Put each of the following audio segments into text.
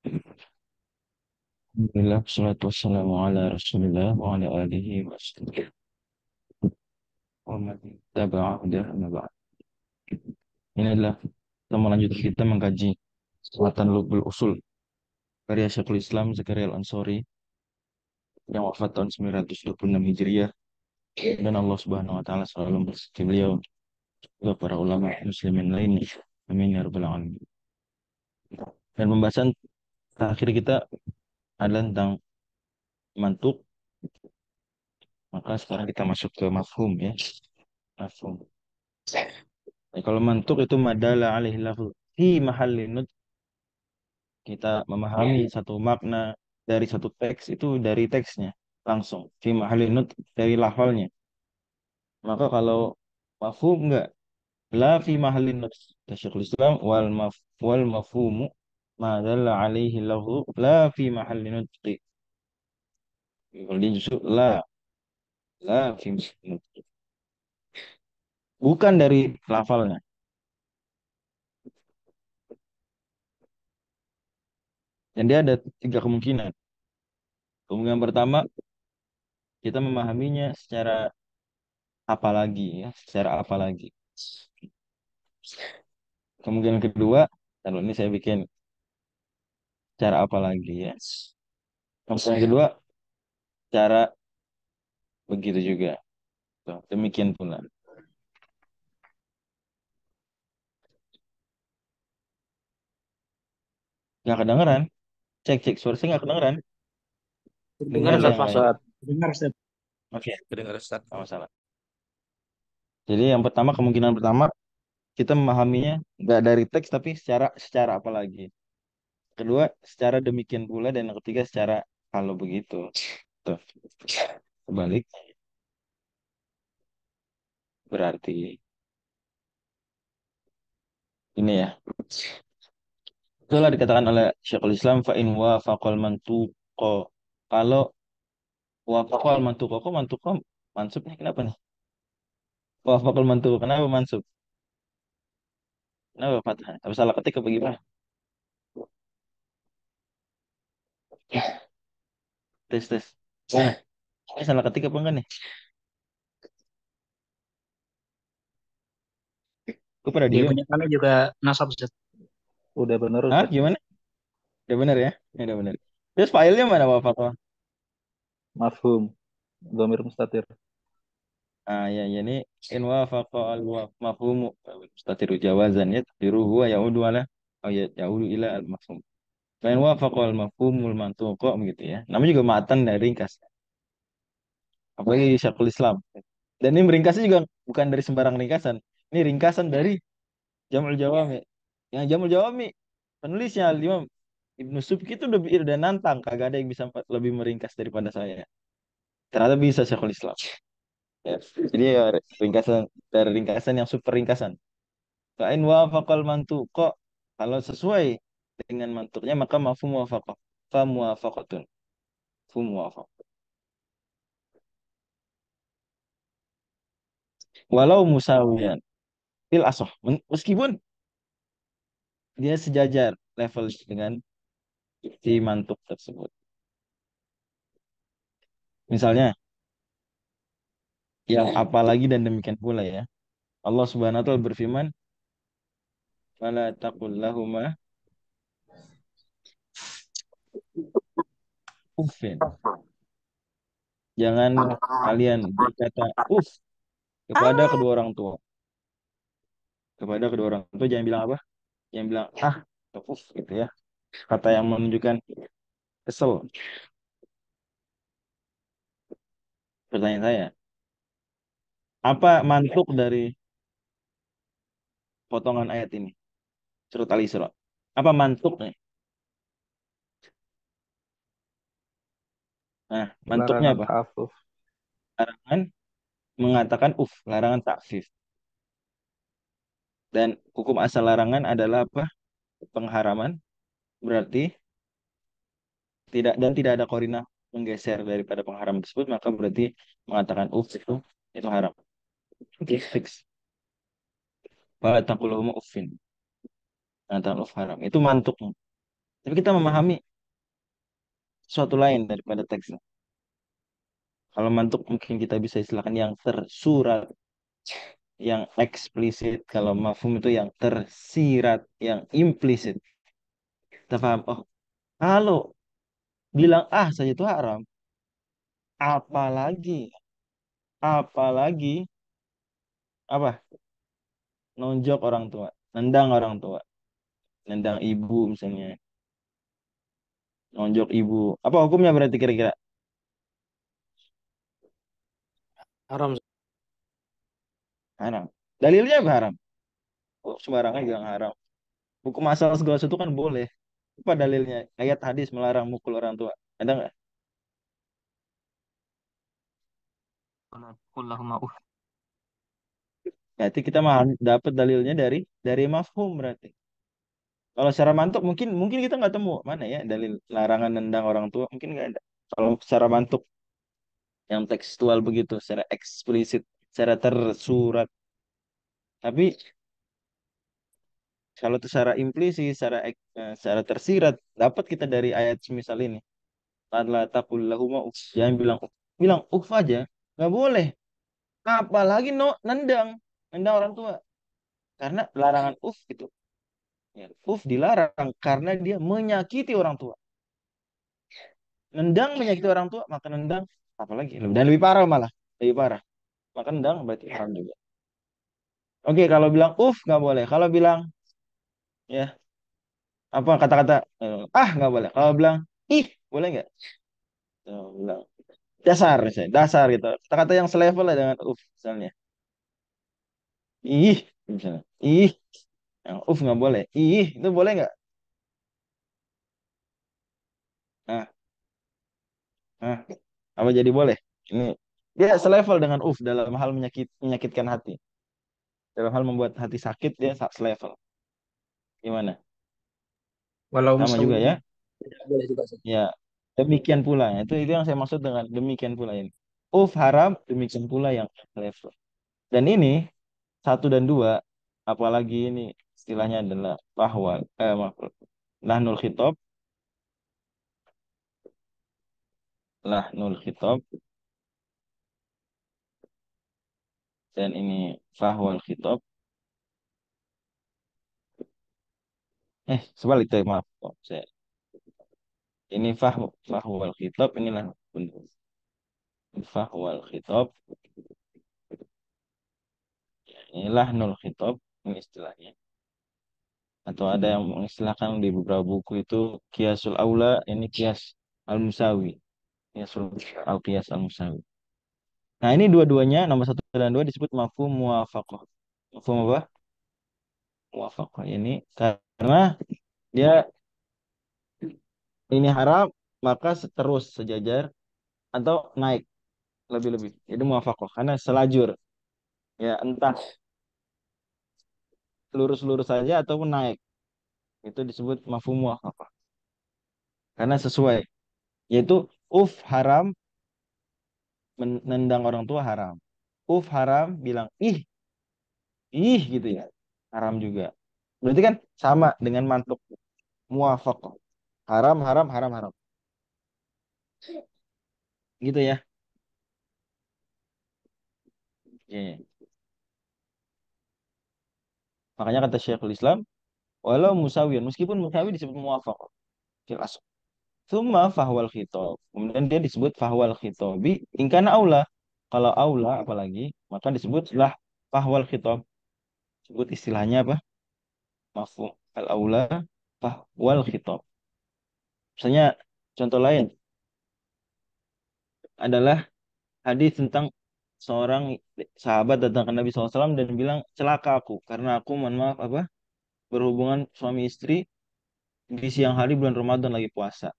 Alhamdulillah, salatu wassalamu ala rasulillah wa ala alihi wa sallam wa man tabi'a hudah amma ba'd. Ini adalah kita melanjutkan kita mengkaji Sultan Lubul Usul karya Syekhul Islam Zakaria Al-Ansori yang wafat tahun 926 Hijriah, dan Allah Subhanahu wa taala selalu bersertai beliau juga para ulama muslimin lainnya. Amin ya rabbal alamin. Dan pembahasan terakhir kita adalah tentang mantuk, maka sekarang kita masuk ke mafhum ya. Mafhum. Nah, kalau mantuk itu madalla alaihi lafzu fi mahallin, kita memahami satu makna dari satu teks itu dari teksnya langsung fi mahallin nut, dari lafalnya. Maka kalau mafhum enggak, la fi mahallin nut, kata Syekhul Islam, wal mafhumu ma dalla alaihi lahu la fi mahallin nutqi. Kalau dia justru la fi mahallin nutqi, bukan dari lafalnya. Dan dia ada tiga kemungkinan. Kemungkinan pertama, kita memahaminya secara apa lagi ya, secara apa lagi. Kemungkinan kedua, kalau ini saya bikin cara apa lagi ya. Kemungkinan kedua, cara begitu juga. Tuh, demikian pula. Nggak kedengeran. Cek, cek. Suara saya nggak kedengeran. Dengar Kedengar nggak Ustaz yang lain? Fasad. Dengar Ustaz. Oke, Kedengar Ustaz. nggak masalah. Jadi yang pertama, kemungkinan pertama, kita memahaminya nggak dari teks, tapi secara apa lagi. Kedua, secara demikian pula. Dan yang ketiga, secara kalau begitu. Tuh, kebalik. Berarti ini ya. Itulah dikatakan oleh Syekhul Islam, fa in wafaqal mantuqa. Kalau wafaqal mantuqa, kok mantuqa mansubnya kenapa nih? Wafaqal mantuqa, kenapa mansub? Kenapa fathah? Apa salah ketik apa gimana? Tes, tes. Mana? Ini salah ketik apa enggak nih? Gue pada Ya diem. punya kami juga nasab Ustaz. Udah bener Hah? Ustaz. Gimana? Udah bener ya? Ya udah bener. Terus filenya mana wafaqal? Mafhum. Domir mustatir. Ah ya, ya, ini in wafaqal mafhumu mustatiru jawazan ya taqdiru huwa yaudu ala, oh ya, yaudu ila al mafhum. Fa in wafaqal mafhumul mantuqa begitu ya. Namanya juga matan dari ringkas. Apalagi Syekhul Islam. Dan ini meringkasnya juga bukan dari sembarang ringkasan. Ini ringkasan dari Jamul Jawami. Yang Jamul Jawami penulisnya Imam Ibnu Subki itu udah nantang, kagak ada yang bisa lebih meringkas daripada saya. Ternyata bisa Syekhul Islam. Ya. Jadi ya ringkasan dari ringkasan yang super ringkasan. Fa'in wafaqal mantuqa, kalau sesuai dengan mantuknya maka mafhum muwafaqah. Fa muwafaqatun. Fu muwafaq. Walau musawiyan fil asoh. Meskipun dia sejajar level dengan si mantuk tersebut. Misalnya, yang apalagi dan demikian pula ya. Allah Subhanahu wa taala berfirman, "Fala taqul lahuma uffin." Jangan kalian berkata uff kepada kedua orang tua. Kepada kedua orang tua jangan bilang apa? Jangan bilang ah atau uff gitu ya. Kata yang menunjukkan kesel. Pertanyaan saya, apa mantuk dari potongan ayat ini? Surat Al-Isra. Apa mantuknya? Nah, mantuknya Larangan apa? ta'afuf. Larangan mengatakan uff, larangan takfif. Dan hukum asal larangan adalah apa? Pengharaman. Berarti tidak ada korina menggeser daripada pengharaman tersebut, maka berarti mengatakan uff itu haram. Oke, fix. Fala taqul lahuma uffin. Mengatakan uff haram. Itu mantuk. Tapi kita memahami suatu lain daripada teksnya. Kalau mantuk mungkin kita bisa istilahkan yang tersurat, yang eksplisit. Kalau mafhum itu yang tersirat, yang implisit. Kita paham, oh kalau bilang ah saja itu haram, apalagi, apalagi apa? Nonjok orang tua, nendang orang tua, nendang ibu misalnya, nonjok ibu. Apa hukumnya berarti kira-kira? Haram. Haram. Dalilnya apa haram? Oh, sembarangan bilang haram. Hukum asal segala sesuatu kan boleh. Apa dalilnya? Ayat hadis melarang mukul orang tua. Ada nggak? Qul lahumma uff. Berarti kita mah dapat dalilnya dari mafhum berarti. Kalau secara mantuk mungkin mungkin kita nggak temu mana ya dalil larangan nendang orang tua mungkin nggak ada. Kalau secara mantuk yang tekstual begitu, secara eksplisit, secara tersurat. Tapi kalau itu secara implisit, secara tersirat, dapat kita dari ayat semisal ini. La taqul lahuma uff. Jangan bilang uff. Bilang uff aja, nggak boleh. Apalagi no nendang, nendang orang tua. Karena larangan uff itu. Ya, uff dilarang karena dia menyakiti orang tua. Nendang menyakiti orang tua, maka nendang apalagi dan lebih parah malah, lebih parah. Maka nendang berarti haram juga. Oke, kalau bilang uff nggak boleh. Kalau bilang ya apa kata-kata ah nggak boleh. Kalau bilang ih boleh nggak? Bilang dasar misalnya, dasar gitu. Kata-kata yang selevel lah dengan uff misalnya. Ih misalnya. Ih, yang uff nggak boleh. Ih, itu boleh nggak? Nah, nah, apa jadi boleh? Ini dia selevel dengan uff dalam hal menyakitkan hati. Dalam hal membuat hati sakit dia selevel. Gimana? Walau Sama juga musawiyan ya? tidak boleh juga sih. Ya, demikian pula. Itu yang saya maksud dengan demikian pula ini. Uff haram, demikian pula yang selevel. Dan ini satu dan dua, apalagi ini istilahnya adalah bahwa maaf, lahnul khitab, lahnul khitab, dan ini fahwal khitab. Sebalik tuh, maaf. Ini fahwal khitab, inilah fahwal khitab, inilah nul khitab, ini istilahnya. Atau ada yang mengistilahkan di beberapa buku itu kiasul aula, ini kias al-musawi. Kiasul al-kias al-musawi. Nah, ini dua-duanya nomor satu dan dua disebut mafhum muwafaqah. Mafhum apa? Muwafaqah ini karena dia ini haram maka terus sejajar atau naik lebih-lebih. Jadi muwafaqah karena selajur. Ya, entah lurus-lurus saja ataupun naik. Itu disebut mafhum muwafaqah. Karena sesuai. Yaitu haram menendang orang tua haram. Haram bilang ih gitu ya. Haram juga. Berarti kan sama dengan mantuk muwafaqah. Haram, haram, haram, haram. Gitu ya. Iya, iya. Makanya kata Syekhul Islam, walau musawiyan, meskipun musawi disebut muwafaqah fil asl. Tsumma fahwal khitab. Kemudian dia disebut fahwal khitabi ingkana aula. Kalau aula apalagi, maka disebutlah fahwal khitab. Sebut istilahnya apa? Mafhum al aula fahwal khitab. Misalnya contoh lain adalah hadis tentang seorang sahabat datang ke Nabi SAW dan bilang celaka aku karena aku mohon maaf apa berhubungan suami istri di siang hari bulan Ramadan lagi puasa.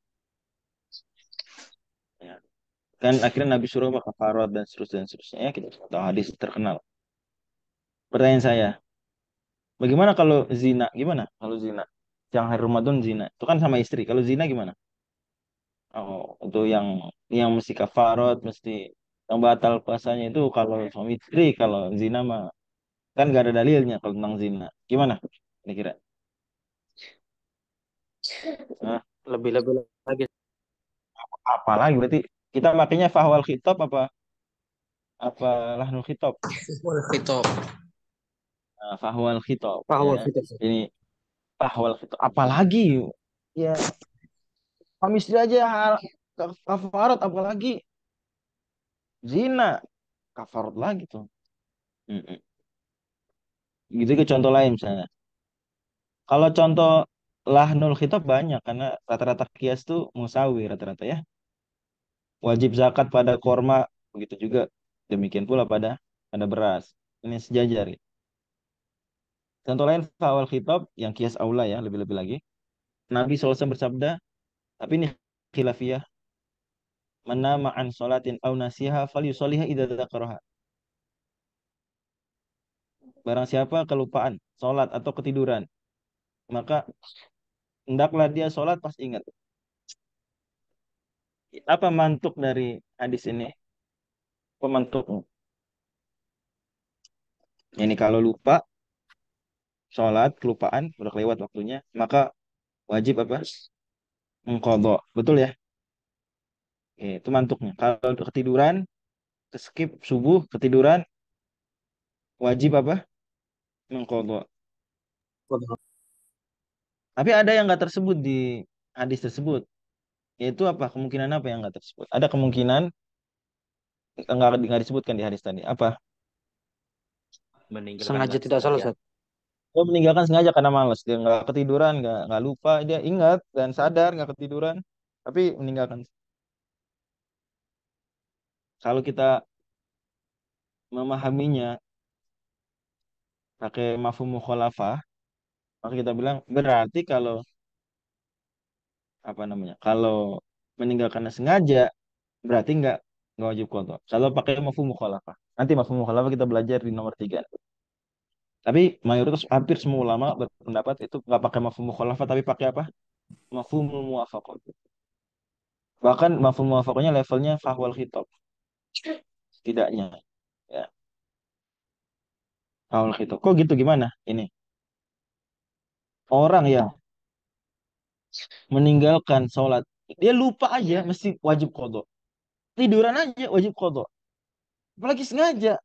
Ya. Kan akhirnya Nabi suruh kafarat dan seterusnya. Ya, kita tahu hadis terkenal. Pertanyaan saya, bagaimana kalau zina? Gimana kalau zina? Siang hari Ramadan zina. Itu kan sama istri. Kalau zina gimana? Oh, itu yang mesti kafarat, mesti yang batal puasanya itu kalau suami istri, kalau zina mah kan gak ada dalilnya kalau tentang zina. Gimana? Kira-kira. Nah, Lebih-lebih lagi. apalagi berarti kita makanya fahwal khitab apa lahnul khitab. Wal khitab. Nah, fahwal khitab ya. Wal khitab. Ini fahwal khitab. Apalagi ya suami istri aja kafarat apalagi zina kafarat lagi tuh. Mm-mm. Gitu ke contoh lain misalnya. Kalau contoh lahnul khitab banyak karena rata-rata kias tuh musawi rata-rata ya. Wajib zakat pada korma begitu juga. Demikian pula pada beras. Ini sejajar. Ya. Contoh lain fawal khitab yang kias aula ya lebih-lebih lagi. Nabi SAW bersabda, tapi ini khilafiyah. Mana ma'an sholatin au nasiha fal yusoliha idza dzakaraha. Barang siapa kelupaan sholat atau ketiduran, maka hendaklah dia sholat pas ingat. Apa mantuk dari hadis ini? Apa mantuknya? Ini kalau lupa sholat, kelupaan, udah kelewat waktunya, maka wajib apa? Mengkodok. Betul ya? Oke, itu mantuknya. Kalau udah ketiduran, skip subuh, ketiduran, wajib apa? Mengkodok. Tapi ada yang nggak tersebut di hadis tersebut. Yaitu apa? Kemungkinan apa yang nggak tersebut? Ada kemungkinan nggak disebutkan di hadis tadi. Apa? Meninggalkan sengaja tidak salah sengaja. Ustaz. Dia meninggalkan sengaja karena malas. Dia nggak ketiduran, nggak lupa. Dia ingat dan sadar nggak ketiduran. Tapi meninggalkan. Kalau kita memahaminya pakai mafhum mukhalafah, maka kita bilang berarti kalau apa namanya? Kalau meninggalkan sengaja berarti nggak wajib qadha. Kalau pakai mafhum mukhalafah. Nanti mafhum mukhalafah kita belajar di nomor 3. Tapi mayoritas hampir semua ulama berpendapat itu nggak pakai mafhum mukhalafah tapi pakai apa? Mafhumul muwafaqah. Bahkan mafhum muwafaqahnya levelnya fahwal khitab. Setidaknya ya, fahwal khitab. Kok gitu gimana? Ini orang yang meninggalkan sholat dia lupa aja mesti wajib qadha. Tiduran aja wajib qadha. Apalagi sengaja.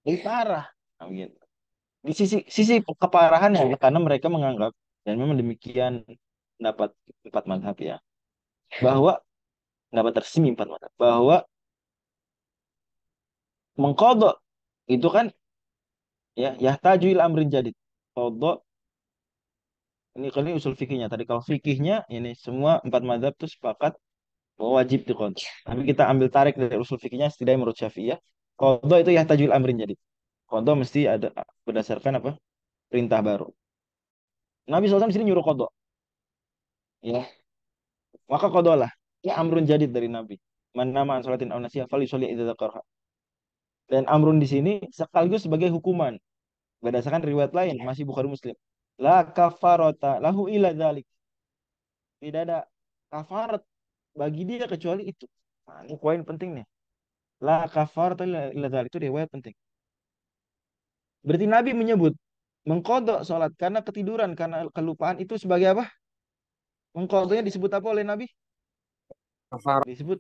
Lebih parah. Nah, begitu. Di sisi keparahan ya karena mereka menganggap dan memang demikian pendapat empat madhab ya bahwa pendapat resmi empat madhab bahwa mengkodok itu kan ya yahtajuil amrin jadid kodok ini usul fikihnya tadi kalau fikihnya ini semua empat madhab itu sepakat bahwa wajib dikodok tapi kita ambil tarik dari usul fikihnya setidaknya menurut Syafi'iyah kodok itu yahtajuil amrin jadid kodok mesti ada berdasarkan apa perintah baru Nabi SAW di sini nyuruh kodok ya maka kodok lah ya amrun jadid dari Nabi man nama an salatin aw nasiya falyusalli idza dzakaraha dan amrun di sini sekaligus sebagai hukuman berdasarkan riwayat lain masih Bukhari Muslim la kafarota lahu ila dzalik tidak ada kafarat bagi dia kecuali itu nah, ini poin penting nih la kafarota ila dzalik itu riwayat penting berarti Nabi menyebut mengkodok sholat karena ketiduran karena kelupaan itu sebagai apa mengkodoknya disebut apa oleh Nabi Kafar. disebut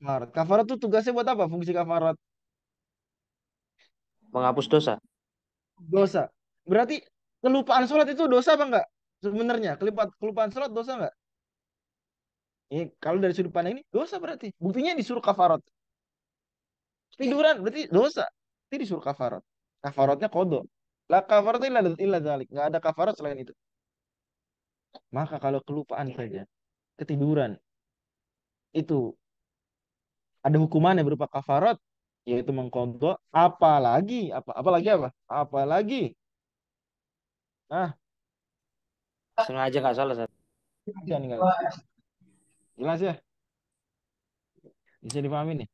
kafarat kafarat itu tugasnya buat apa fungsi kafarat Menghapus dosa. dosa berarti kelupaan sholat itu dosa apa enggak sebenarnya kelupaan sholat dosa enggak ini kalau dari sudut pandang ini dosa berarti buktinya disuruh kafarat tiduran berarti dosa. Itu disuruh kafarat. Kafaratnya kodo. Lah kafaratnya illa dzalik. Nggak ada kafarat selain itu. Maka kalau kelupaan saja, ketiduran, itu ada hukumannya berupa kafarat, yaitu mengkodok. Apalagi apa? Apalagi. Nah, Sengaja nggak salah Ustaz. ya, nih, jelas ya? Bisa dipahami nih.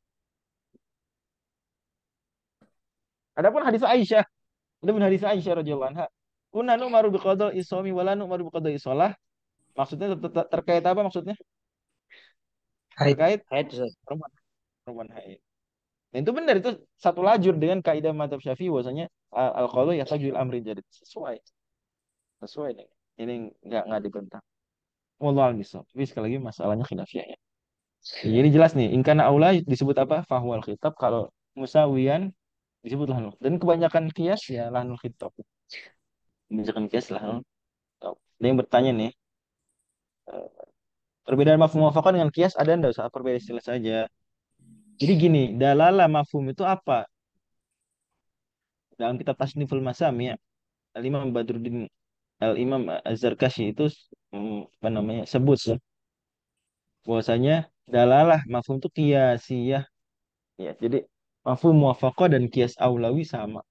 Adapun hadis Aisyah, adapun hadis Aisyah radhiyallahu anha, kunna nu'maru biqadar isomi wala nu'maru biqadar isolah. Maksudnya terkait apa maksudnya? Haid. Terkait Haid Ustaz. perempuan perempuan haid. Dan itu benar itu satu lajur dengan kaidah madzhab Syafi'i bahwasanya al qadha yahtajul amri jadi sesuai. Sesuai nih. Ini nggak dibantah. Wallahu a'lam bishawab. Tapi sekali lagi masalahnya khilafiyah ya. Jadi jelas nih, in kana aula disebut apa? Fahwal khitab. Kalau musawiyan disebut lahnul. Dan kebanyakan kias ya lahnul khitab. Kebanyakan kias lahnul khitab. Ada yang bertanya nih, eh, perbedaan mafhum muwafaqah dengan kias ada enggak usah perbedaan istilah saja. Jadi gini, dalalah mafhum itu apa? Dalam kitab Tasniful Masami ya, Al-Imam Badruddin Al-Imam Az-Zarkashi itu apa namanya? Sebut ya, bahwasanya dalalah mafhum itu kiasiyah ya. Jadi mafhum muwafaqah dan kias aulawi sama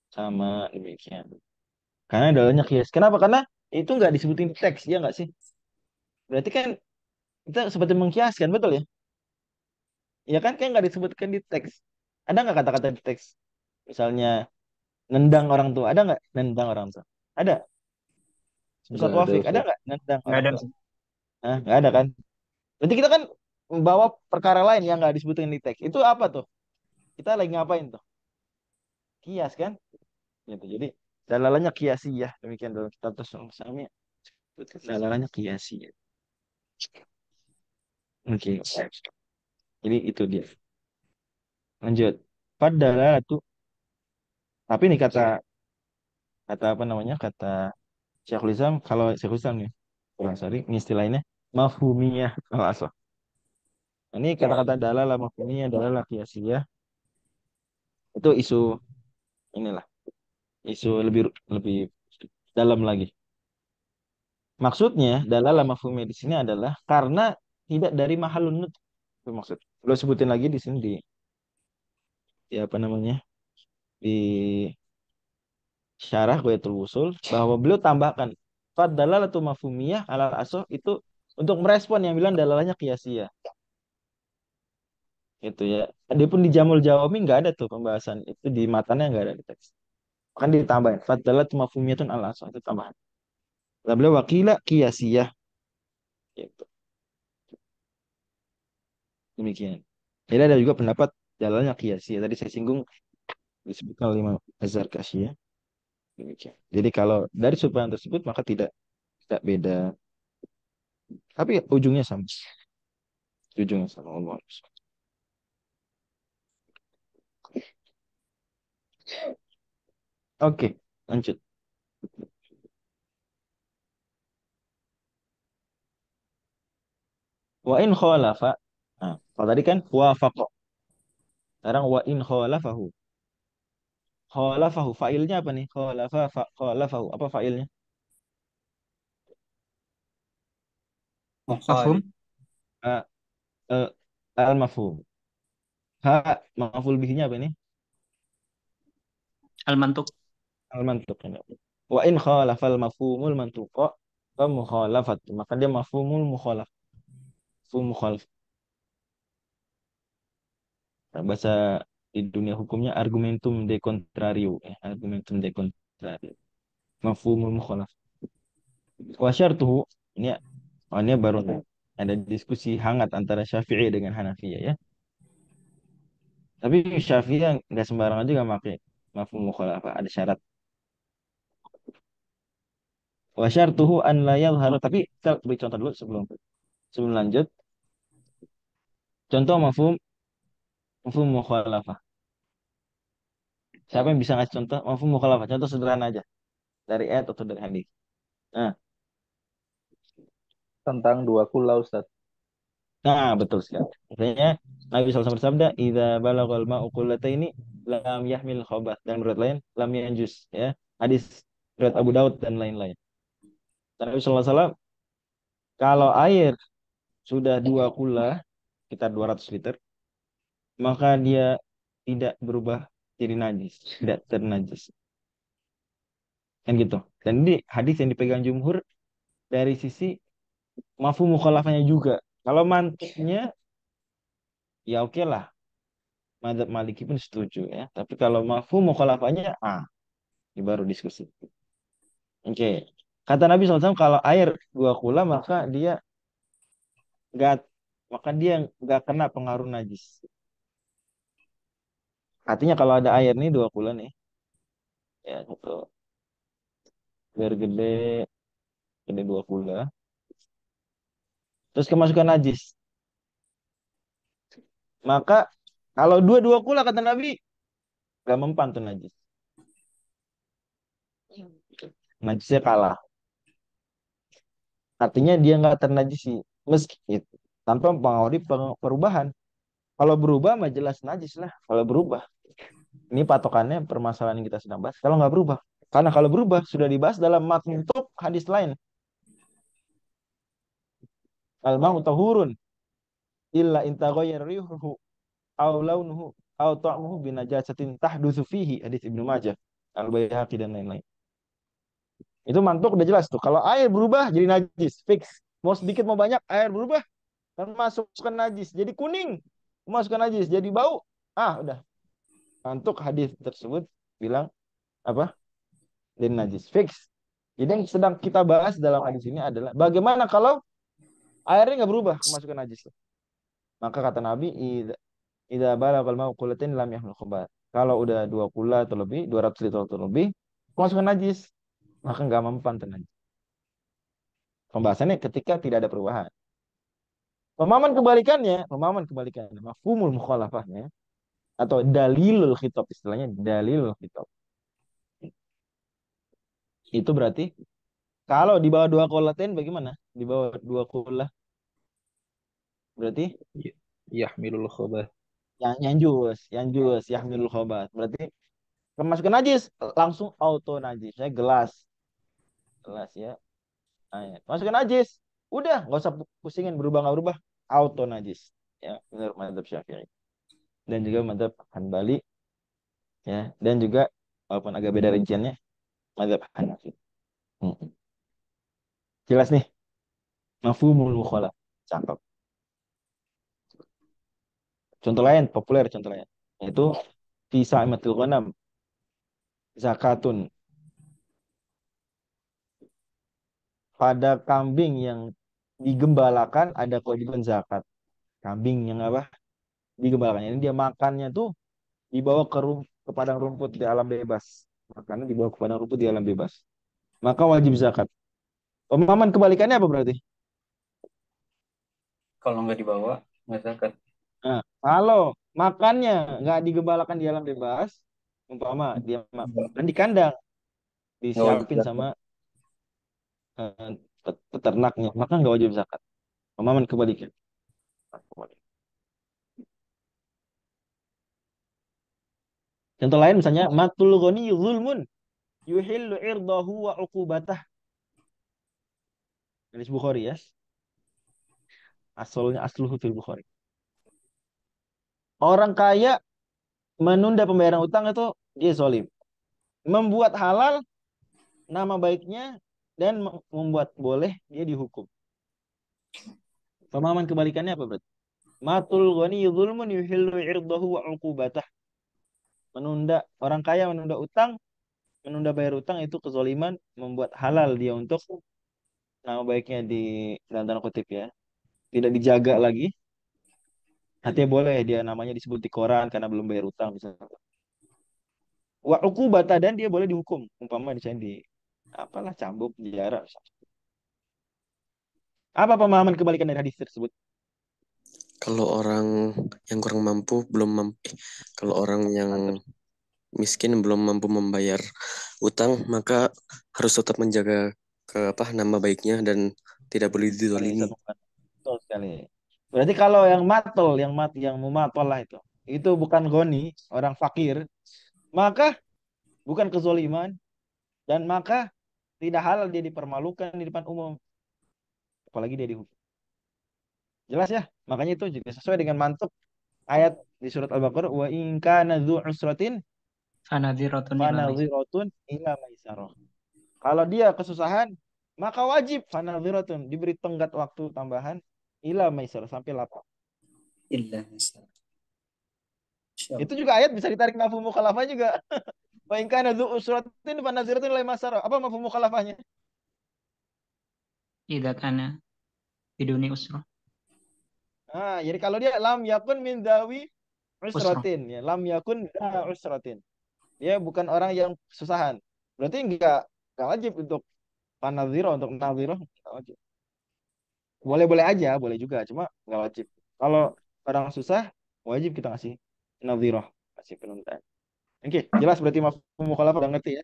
sama demikian. Karena dalilnya kias. Kenapa? Karena itu nggak disebutin di teks, ya nggak sih? Berarti kan kita seperti mengkiaskan, betul ya? Ya kan kayak nggak disebutkan di teks. Ada nggak kata-kata di teks? Misalnya nendang orang tua, ada nggak nendang orang tua? Ada. Nggak Ustaz ada Wafik, ada Ustaz. nggak nendang Nggak orang ada, tua? Ustaz. Nah, nggak ada kan? Berarti kita kan membawa perkara lain yang nggak disebutkan di teks. Itu apa tuh? Kita lagi ngapain tuh? Kias kan? Gitu. Jadi dalalannya kiasiyah. Demikian dalam kitab Tasawuf Sami. Dalalannya kiasiyah. Oke. Jadi itu dia. Lanjut. Padahal tuh, tapi nih kata kata apa namanya? Kata Syekhul Islam, kalau Syekhul Islam nih, kurang sorry, ini istilahnya mafhumiyah kalau asal. Ini kata-kata dalalah mafhumiyah, dalalah qiyasiyah itu isu inilah, isu lebih lebih dalam lagi. Maksudnya dalalah mafhumiyah di sini adalah karena tidak dari mahalun nut. Itu maksud. Lo sebutin lagi di sini di apa namanya? Di syarah Ghayatul Wusul bahwa beliau tambahkan fadalalatu mafhumiyah alal asoh itu untuk merespon yang bilang dalalahnya qiyasiyah. Gitu ya. Adapun di Jamul Jawami nggak ada tuh pembahasan itu di matanya nggak ada di teks. Kan ditambahin fadalalatu mafhumiyatun alal asoh itu tambahan. Lalu beliau wakila qiyasiyah gitu. Demikian. Jadi ada juga pendapat dalalahnya qiyasiyah. Tadi saya singgung disebutkan oleh Imam Az-Zarkashi ya. Demikian. Jadi kalau dari sudut pandang tersebut maka tidak beda. Tapi ujungnya sama. Ujungnya sama Allah. Oke, lanjut. Wa in khalafa. Nah, kalau tadi kan wafaqa. Sekarang wa in khalafahu. Khalafahu fa'ilnya apa nih? Khalafahu. Apa fa'ilnya? Mafhum. A, e, al-mafhum. Ha, maf'ul bihinya apa ini? Al-mantuk. Al-mantuq. Wa in khalafal mafhumul mantuqa fa mukhalafat. Maka dia mafhumul mukhalaf. Mafhum mukhalaf. Nah, bahasa di dunia hukumnya argumentum de contrario. Argumentum de contrario. Mafhumul mukhalaf. Wa syartuhu. Ini, oh, ini baru ada diskusi hangat antara Syafi'i dengan Hanafiyah ya. Tapi Syafi'i nggak sembarangan juga pakai mafhum mukhalafah. Ada syarat. Wa syartuhu an la yadhhara. Tapi kita beri contoh dulu sebelum sebelum lanjut. Contoh mafhum mukhalafah. Siapa yang bisa ngasih contoh mafhum mukhalafah? Contoh sederhana aja dari ayat atau dari hadis. Nah, Tentang dua kula Ustaz. betul sekali. Artinya Nabi SAW bersabda, "Idza balagal ma'u qullataini lam yahmil khabath." Dan menurut lain, lam yanjus ya. Hadis riwayat Abu Daud dan lain-lain. Dan Nabi SAW, kalau air sudah dua kula, sekitar 200 liter, maka dia tidak berubah jadi najis, tidak ternajis. Kan gitu. Dan ini hadis yang dipegang jumhur dari sisi mafhum mukhalafahnya juga. Kalau mantiknya ya oke lah. Madzhab Maliki pun setuju ya. Tapi kalau mafhum mukhalafahnya ini baru diskusi. Oke. Kata Nabi SAW kalau air dua kula nggak maka dia nggak kena pengaruh najis. Artinya kalau ada air nih dua kula nih ya gitu. Biar gede gede dua kula. terus kemasukan najis. Maka kalau dua-dua kula kata Nabi, gak mempan tuh najis. Najisnya kalah. Artinya dia nggak ternajisi meski itu tanpa mempengaruhi perubahan. Kalau berubah mah jelas najis lah. Kalau berubah, ini patokannya permasalahan yang kita sedang bahas. Kalau nggak berubah, karena kalau berubah sudah dibahas dalam matn hadis lain. Al-ma'u tahurun illa in taghayyara rihuhu aw launuhu aw ta'muhu binajasatin tahdutsu fihi, hadis Ibnu Majah, Al-Baihaqi dan lain-lain. Itu mantuk udah jelas tuh. Kalau air berubah jadi najis, fix. Mau sedikit mau banyak air berubah dan masukkan najis jadi kuning, masukkan najis jadi bau. Ah, udah. Mantuk hadis tersebut bilang apa? Jadi najis, fix. Jadi yang sedang kita bahas dalam hadis ini adalah bagaimana kalau airnya nggak berubah kemasukan najis. Maka kata Nabi, idza balagal ma'u qullatain lam yahlul khabath. Kalau udah 2 kula atau lebih, 200 liter atau lebih, kemasukan najis, maka nggak mempan tuh najis. Pembahasannya ketika tidak ada perubahan. Pemahaman kebalikannya, mafhumul mukhalafahnya atau dalilul khitab, istilahnya dalilul khitab. Itu berarti kalau di bawah 2 kulatain bagaimana? Di bawah 2 kula berarti Ya, yahmilul khobath. yang jus yahmilul khobat. Berarti kemasukan najis langsung auto najis. Saya gelas, gelas ya. Nah, ya. Masukan najis, udah nggak usah pusingin berubah nggak berubah, auto najis. Ya, benar madzhab Syafi'i dan juga madzhab Hanbali ya, dan juga walaupun agak beda rinciannya madzhab Hanafi. Hmm. Jelas nih, mafhumul mukhalaf. Cakep. Contoh lain populer, contoh lain yaitu fi sa'imatul ghanam zakatun, pada kambing yang digembalakan ada kewajiban zakat. Kambing yang apa? Digembalakan. Ini dia makannya tuh dibawa ke padang rumput di alam bebas. Makannya dibawa ke padang rumput di alam bebas. Maka wajib zakat. Pemahaman kebalikannya apa berarti? Kalau nggak dibawa, nggak zakat. Nah, kalau makannya nggak digembalakan di alam bebas, umpama dia makan di kandang, Nggak wajib disiapin zakat. sama peternaknya, maka nggak wajib zakat. Pemahaman kebalikan. Contoh lain misalnya matul ghani zulmun yuhillu irdahu wa uqubatah. Hadis Bukhari ya. Asalnya asluhu fil Bukhari. Orang kaya menunda pembayaran utang itu dia zalim. Membuat halal nama baiknya dan membuat boleh dia dihukum. Pemahaman kebalikannya apa berarti? Matul ghani zulmun yuhillu irdahu wa uqubatah. Menunda, orang kaya menunda utang, menunda bayar utang itu kezaliman, membuat halal dia untuk nama baiknya di dalam tanda kutip ya, tidak dijaga lagi. Artinya boleh dia namanya disebut di koran karena belum bayar utang misalnya. Wa uqubata, dan dia boleh dihukum. Umpama misalnya di apalah cambuk, penjara misalnya. Apa pemahaman kebalikan dari hadis tersebut? Kalau orang yang kurang mampu belum mampu, kalau orang yang Mantap. miskin belum mampu membayar utang, maka harus tetap menjaga nama baiknya dan tidak boleh Sekali dizalimi. satu kata. Betul sekali. Berarti kalau yang matol, yang mumatol lah itu bukan goni, orang fakir, maka bukan kezoliman dan maka tidak halal dia dipermalukan di depan umum, apalagi dia dihukum. Jelas ya? Makanya itu juga sesuai dengan mantuk ayat di surat Al-Baqarah, wa in kana dzu usratin Fanadhiratun ila maisarah. fanadhiratun ila maisarah. Kalau dia kesusahan, maka wajib fanadhiratun, diberi tenggat waktu tambahan ila maisarah, sampai lapar. Illa maisarah. Itu juga ayat bisa ditarik mafhum mukhalafah juga. Wa in kana dzu usratin fanadhiratun ila maisarah. Apa mafhum mukhalafahnya? Idza kana biduni usrah. Nah, jadi kalau dia lam yakun min dawi Usrah. usratin, ya lam yakun da usratin. Dia bukan orang yang kesusahan. Berarti enggak wajib untuk panadzira, untuk nadhira enggak wajib. Boleh-boleh aja, boleh juga, cuma nggak wajib. Kalau orang susah, wajib kita ngasih nadhirah, kasih penuntaan. Oke, jelas berarti mafhum mukhalafah udah ngerti ya.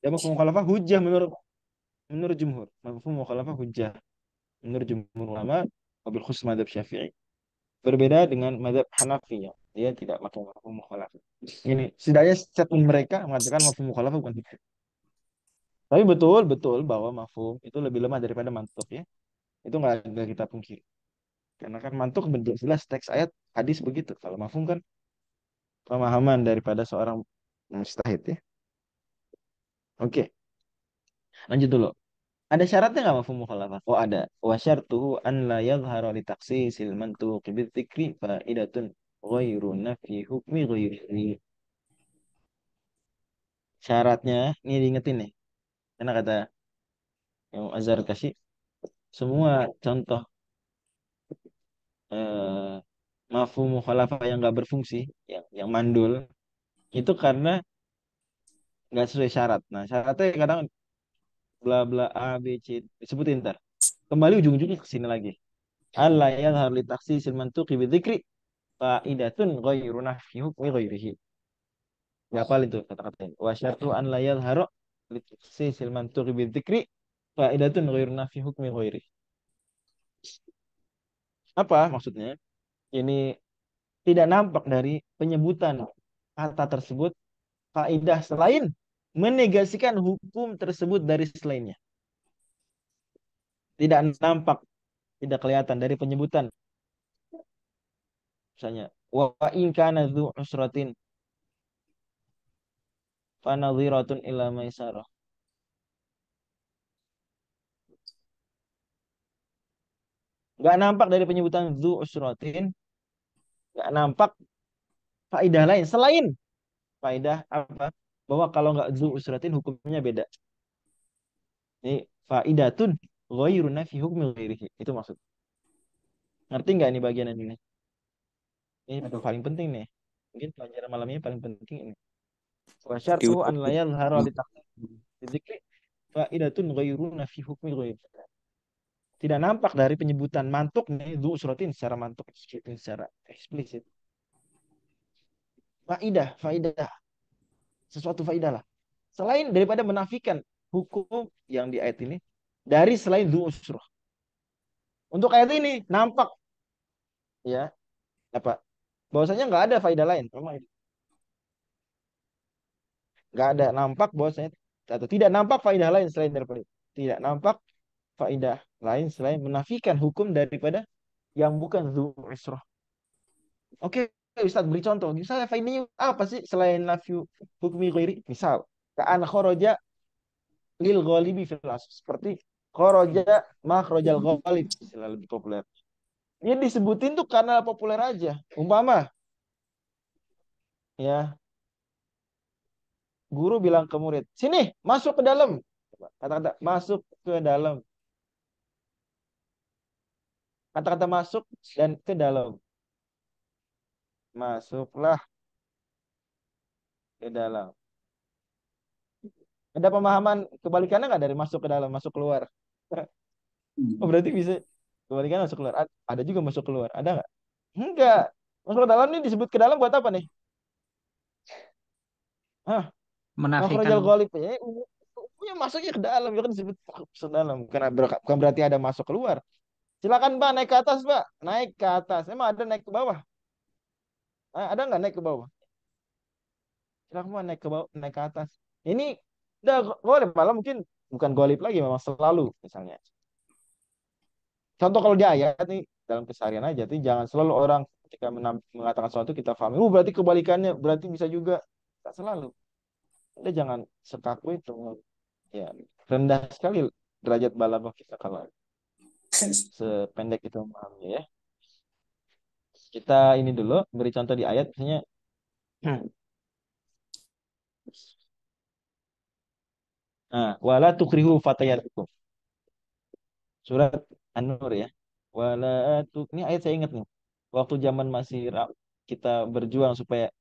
Ya mafhum mukhalafah hujjah menurut menurut jumhur. Mafhum mukhalafah hujjah menurut jumhur ulama, wabil khusus madzhab Syafi'i. Berbeda dengan madzhab Hanafi ya. Dia tidak pakai mafhum mukhalafah. Ini setidaknya statement mereka mengatakan mafhum mukhalafah bukan hujjah. Tapi betul betul bahwa mafhum itu lebih lemah daripada mantuk ya. Itu nggak kita pungkiri. Karena kan mantuk jelas teks ayat hadis begitu. Kalau mafhum kan pemahaman daripada seorang mujtahid ya. Oke, lanjut dulu. Ada syaratnya nggak mafhum mukhalafah? Oh ada. Wa syartuhu an la yadhhara li takhsisil mantuqi bidzikri faidatun ghairu nafi hukmi ghairihi. Syaratnya ini diingetin nih. Karena kata yang Azhar kasih semua contoh eh, mafhum mukhalafah yang nggak berfungsi, yang mandul itu karena nggak sesuai syarat. Nah, syaratnya kadang bla bla A B C disebutin ntar. Kembali ujung-ujungnya ke sini lagi. Allah yadhhar li takhsisil mantuqi bidzikri faidatun ghairu nafi hukmi ghairihi. Hafal itu kata-katain. Wa syartu an la yadhharu li takhsisil mantuqi bidzikri faidatun ghairu nafi hukmi ghairihi. Apa maksudnya? Ini tidak nampak dari penyebutan kata tersebut faidah selain menegasikan hukum tersebut dari selainnya. Tidak nampak, tidak kelihatan dari penyebutan. Misalnya, wa in kana dzu usratin fanadhiratun ila maisarah. Nggak nampak dari penyebutan dzu usratin, nggak nampak faidah lain selain faidah apa? Bahwa kalau nggak dzu usratin hukumnya beda. Ini faidatun ghairu nafi hukmi ghairihi. Itu maksud. Ngerti nggak ini bagian ini? Ini paling penting nih. Mungkin pelajaran malam ini paling penting ini. Wa syartu an la yadhhara li taqdir faidatun ghairu nafi hukmi ghairihi. Tidak nampak dari penyebutan mantuk nih dzu usratin secara mantuk secara eksplisit. Faidah, sesuatu faidah lah. Selain daripada menafikan hukum yang di ayat ini dari selain dzu usrah. Untuk ayat ini nampak ya apa? Bahwasanya nggak ada faidah lain. Nggak ada nampak bahwasanya atau tidak nampak faidah lain selain daripada itu. Tidak nampak faidah lain selain menafikan hukum daripada yang bukan dzu usrah. Oke, Ustaz beri contoh. Misalnya faidahnya apa sih selain nafyu hukmi ghairi? Misal, ka'an kharaja lil ghalibi fil asl. Seperti kharaja makhrajal ghalib, istilah lebih populer. Dia disebutin tuh karena populer aja. Umpama ya, guru bilang ke murid, "Sini, masuk ke dalam." Kata-kata masuk ke dalam. Kata-kata masuk dan ke dalam. Masuklah ke dalam. Ada pemahaman kebalikannya nggak dari masuk ke dalam, masuk keluar? Oh, berarti bisa kebalikan masuk keluar. Ada juga masuk keluar. Ada nggak? Enggak. Masuk ke dalam nih disebut ke dalam buat apa nih? Hah? Menafikan Makhrajal ghalib ya. Umumnya masuknya ke dalam, ya kan disebut masuk ke dalam. Bukan berarti ada masuk keluar. Silakan Pak naik ke atas, Pak. Naik ke atas. Emang ada naik ke bawah? Ada nggak naik ke bawah? Silakan Pak naik ke bawah, naik ke atas. Ini udah ghalib, malah mungkin bukan ghalib lagi, memang selalu misalnya. Contoh kalau di ayat nih dalam keseharian aja, jadi jangan selalu orang ketika mengatakan sesuatu kita pahami, berarti kebalikannya, berarti bisa juga. Tak selalu. Anda jangan sekaku itu. Ya, rendah sekali derajat balaghah kita kalau sependek itu memahami ya. Kita ini dulu beri contoh di ayat misalnya nah, wala tukrihu fatayatikum. Surat An-Nur ya. Wala ini ayat saya ingat nih. Waktu zaman masih kita berjuang supaya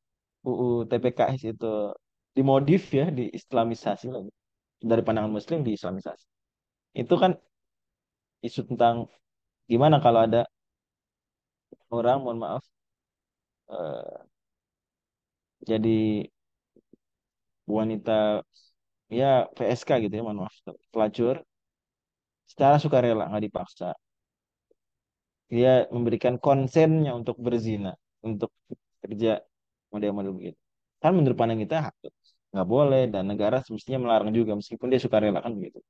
UU TPKS itu dimodif ya, diislamisasi lagi. Dari pandangan muslim diislamisasi. Itu kan isu tentang Gimana kalau ada orang, mohon maaf, eh, jadi wanita ya PSK gitu ya, mohon maaf, pelacur secara sukarela, nggak dipaksa. Dia memberikan konsennya untuk berzina, untuk kerja model-model begitu. Kan menurut pandang kita nggak boleh dan negara semestinya melarang juga meskipun dia sukarela kan begitu.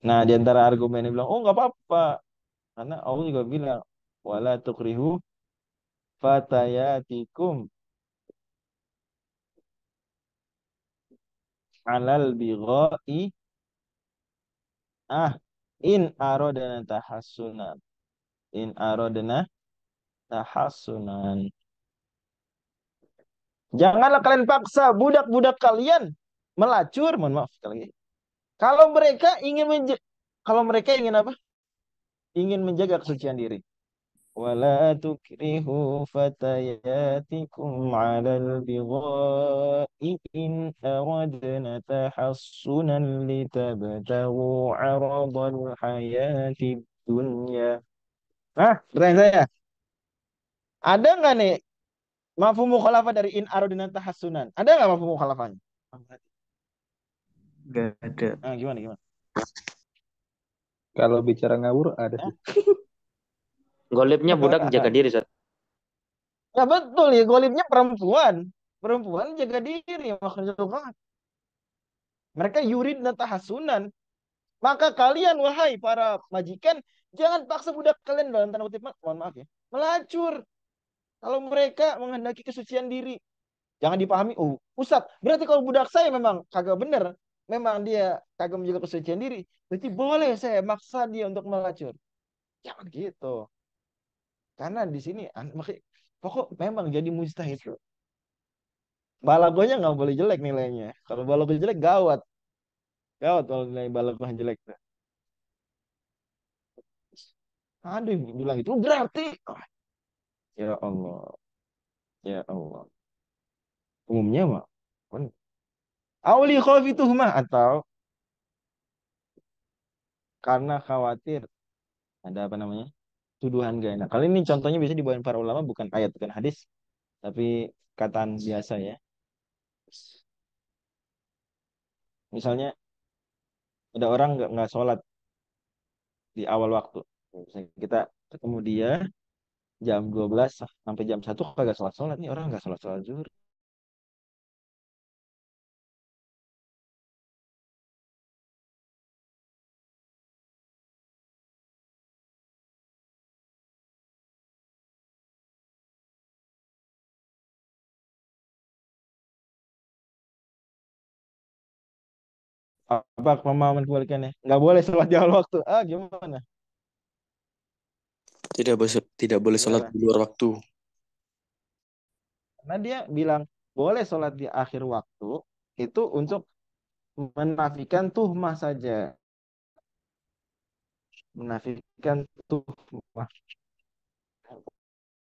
Nah, di antara argumen yang bilang, oh nggak apa-apa, karena Allah juga bilang, wala tukrihu fatayatikum alal bigha'i ah in aradana tahassunan in aradana tahassunan. Janganlah kalian paksa budak-budak kalian melacur, mohon maaf sekali lagi. Kalau mereka ingin kalau mereka ingin apa? Ingin menjaga kesucian diri. Wala tukrihu fatayatikum 'alal bigha'i in aradna tahassunan litabtaghu 'aradal hayatid dunya. Nah, pertanyaan saya, ada nggak nih mafhum mukhalafah dari in aradna tahassunan? Ada nggak mafhum mukhalafahnya? Gak ada. Nah, gimana gimana? Kalau bicara ngawur ada Hah? sih. Golibnya budak jaga diri, Ustaz. Ya betul ya, golibnya perempuan. Perempuan jaga diri, makanya banget. Mereka yurid dan tahasunan. Maka kalian, wahai para majikan, jangan paksa budak kalian dalam tanda kutip, mohon maaf ya, melacur. Kalau mereka menghendaki kesucian diri, jangan dipahami, oh, Ustaz, berarti kalau budak saya memang kagak bener, memang dia kagak menjaga kesucian diri, berarti boleh saya maksa dia untuk melacur. Jangan gitu. Karena di sini, makanya, pokok memang jadi mustahil. Balagonya nggak boleh jelek nilainya. Kalau balago jelek, gawat. Gawat kalau nilai balago jelek. Aduh, bilang itu berarti. Oh, ya Allah. Ya Allah. Umumnya mah. Auli khawfituhmah atau karena khawatir ada apa namanya? Tuduhan gak enak. Kali ini contohnya bisa dibawain para ulama bukan ayat bukan hadis, tapi kataan biasa ya. Misalnya ada orang nggak sholat di awal waktu. Misalnya kita ketemu dia jam 12 sampai jam 1 kagak sholat-sholat nih orang nggak sholat-sholat zuhur. Apa pemahaman kebalikannya? Nggak boleh sholat di awal waktu. Ah, gimana? Tidak boleh sholat Gimana? di luar waktu. Karena dia bilang boleh sholat di akhir waktu itu untuk menafikan tuhmah saja. Menafikan tuhmah.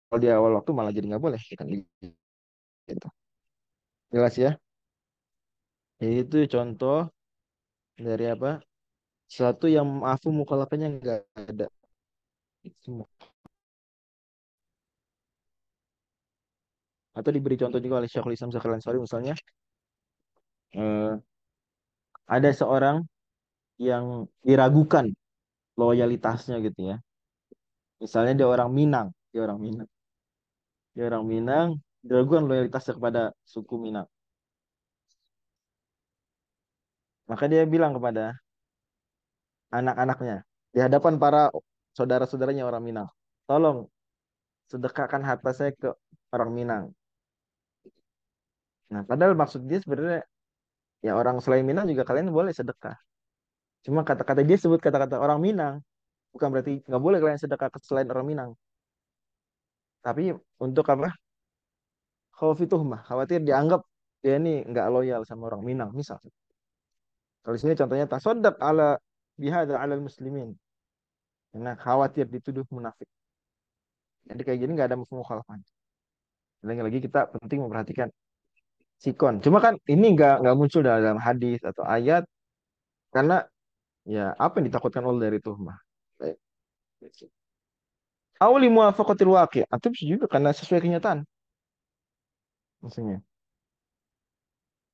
Kalau di awal waktu malah jadi nggak boleh. Kan gitu. Jelas ya? Itu contoh dari apa? Sesuatu yang mafhum mukhalafahnya nggak ada. Atau diberi contoh juga oleh Syekhul Islam Syaikh Al-Ansari misalnya eh, ada seorang yang diragukan loyalitasnya gitu ya. Misalnya dia orang Minang, dia orang Minang, diragukan loyalitasnya kepada suku Minang. Maka dia bilang kepada anak-anaknya di hadapan para saudara-saudaranya orang Minang, tolong sedekahkan harta saya ke orang Minang. Nah, padahal maksud dia sebenarnya ya orang selain Minang juga kalian boleh sedekah. Cuma kata-kata dia sebut kata-kata orang Minang, bukan berarti nggak boleh kalian sedekah ke selain orang Minang. Tapi untuk apa? Khawfituhmah, khawatir dianggap dia ini nggak loyal sama orang Minang, misal. Kalau di sini contohnya tasodak ala bihada ala muslimin. Karena khawatir dituduh munafik. Jadi kayak gini nggak ada mukhalafah. Lagi-lagi kita penting memperhatikan sikon. Cuma kan ini nggak muncul dalam hadis atau ayat karena ya apa yang ditakutkan Allah dari tuhmah. Baik. Auli muwafaqatil waqi'. Atau bisa juga karena sesuai kenyataan. Maksudnya.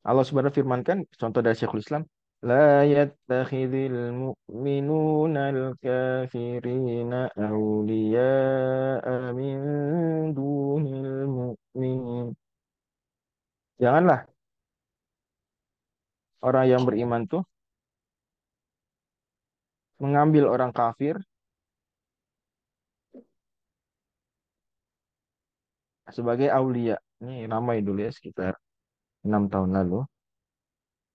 Allah subhanahu firmankan, contoh dari Syekhul Islam, La yattakhidil mu'minuna al-kafirina awliya'a min dunil mu'minin. Janganlah orang yang beriman tuh mengambil orang kafir sebagai aulia. Ini ramai dulu ya sekitar 6 tahun lalu.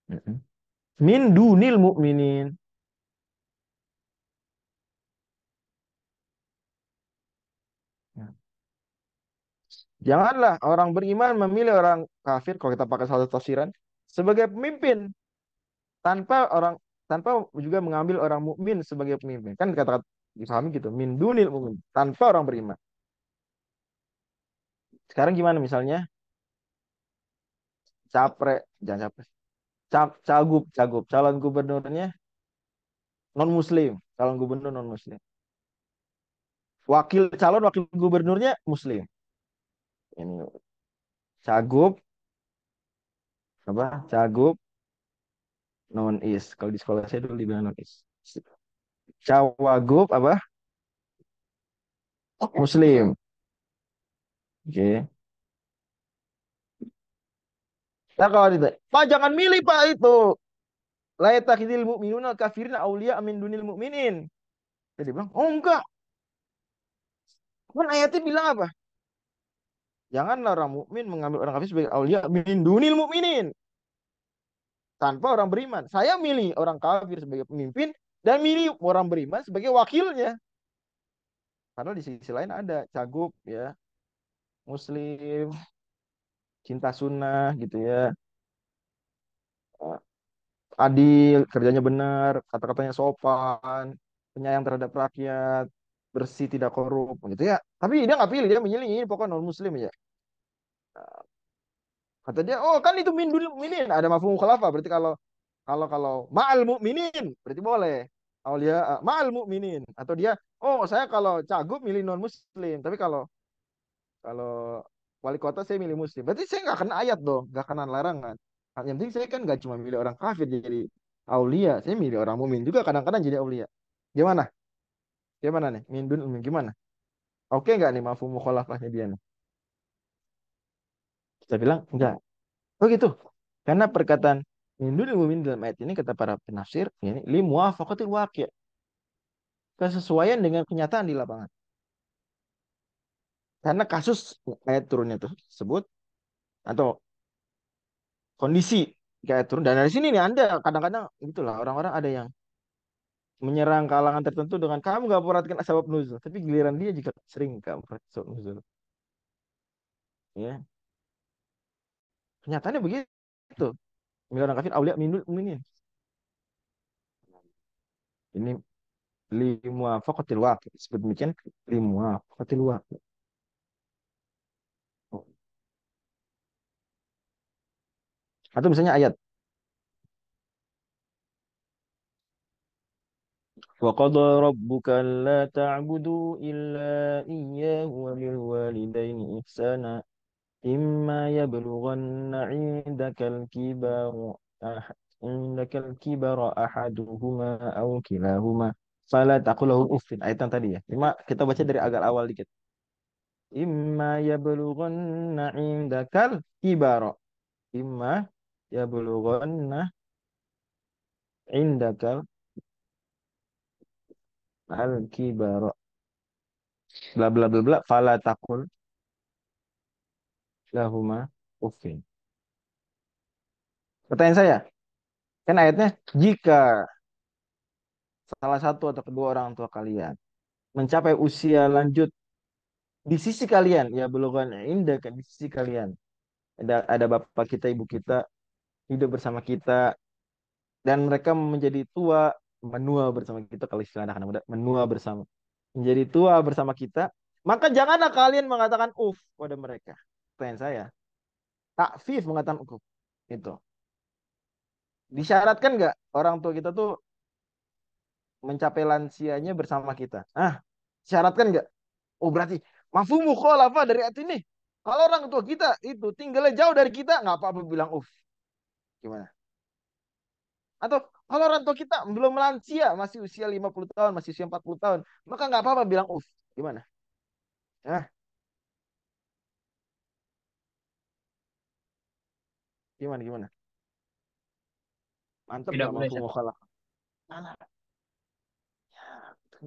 Mm-mm. Min dunil mu'minin. Ya. Janganlah orang beriman memilih orang kafir, kalau kita pakai salah satu tafsiran, sebagai pemimpin tanpa orang tanpa juga mengambil orang mukmin sebagai pemimpin. Kan kata-kata dipahami gitu, min dunil mu'min, tanpa orang beriman. Sekarang gimana misalnya jangan capres, cagup, calon gubernurnya non muslim, calon gubernur non muslim. Calon wakil gubernurnya muslim. Ini cagup apa? Cagup non is. Kalau di sekolah saya dulu dibilang non is. Cawagup apa? Muslim. Oke. Nah kalau itu, Pak jangan milih Pak itu. La yattakhidil mu'minuna kafirina auliya min dunil mu'minin. Jadi bilang, oh enggak. Kan ayatnya bilang apa? Janganlah orang mukmin mengambil orang kafir sebagai aulia min dunil mu'minin. Tanpa orang beriman. Saya milih orang kafir sebagai pemimpin dan milih orang beriman sebagai wakilnya. Padahal di sisi lain ada cagup ya, muslim, cinta sunnah gitu ya, adil, kerjanya benar, kata-katanya sopan, penyayang terhadap rakyat, bersih tidak korup gitu ya. Tapi dia nggak pilih, dia memilih ini pokoknya non muslim ya. Kata dia, oh kan itu min dulu minin, ada mafhum mukhalafah. Berarti kalau ma'al mu'minin berarti boleh. Aulia ma'al mu'minin, atau dia, oh saya kalau cagup milih non muslim, tapi kalau kalau wali kota saya milih muslim. Berarti saya nggak kena ayat dong, nggak kena larangan. Yang penting saya kan nggak cuma milih orang kafir jadi aulia, saya milih orang mukmin juga kadang-kadang jadi aulia. Gimana? Gimana nih? Min dun gimana? Oke nggak nih mafhum mukhalafahnya dia nih? Kita bilang enggak. Oh gitu. Karena perkataan min dunil mu'min dalam ayat ini kata para penafsir, ini li muwafaqatil waqi', kesesuaian dengan kenyataan di lapangan. Karena kasus ayat turunnya tersebut atau kondisi kayak turun, dan dari sini nih Anda kadang-kadang itulah orang-orang ada yang menyerang kalangan tertentu dengan kamu gak perhatikan asbab nuzul, tapi giliran dia jika sering kamu perhatikan asbab nuzul, ya kenyataannya begitu. Milih orang kafir aulia minul mukminin, ini limuwafaqatil waqi', disebut demikian limuwafaqatil waqi'. Atau misalnya ayat wa qada rabbuka alla ta'budu illa iyyahu wa bil walidayni ihsana imma yablughanna 'indakal kibara indakal kibara ahaduhuma aw kilahuma fala taqul lahum uffin. Ayat yang tadi ya. Kita baca dari agak awal dikit. Imma yablughanna 'indakal kibara. Imma yablughanna 'indakal al kibara. Bla bla bla bla fala taqul lahuma uffin. Pertanyaan saya, kan ayatnya jika salah satu atau kedua orang tua kalian mencapai usia lanjut di sisi kalian, ya belogan indah kan di sisi kalian, ada bapak kita ibu kita hidup bersama kita dan mereka menjadi tua menua bersama kita, kalau istilah anak-anak muda menua bersama, menjadi tua bersama kita, maka janganlah kalian mengatakan pada mereka. Pertanyaan saya, takfif mengatakan itu disyaratkan nggak orang tua kita tuh mencapai lansianya bersama kita? Syaratkan nggak? Oh berarti mafhum mukhalafah dari ayat ini. Kalau orang tua kita itu tinggalnya jauh dari kita, nggak apa-apa bilang gimana? Atau kalau orang tua kita belum lansia, masih usia 50 tahun, masih usia 40 tahun, maka nggak apa-apa bilang gimana? Nah, gimana? Mantap Tidak nggak boleh, mafhum Ustaz. mukhalafah? Nah,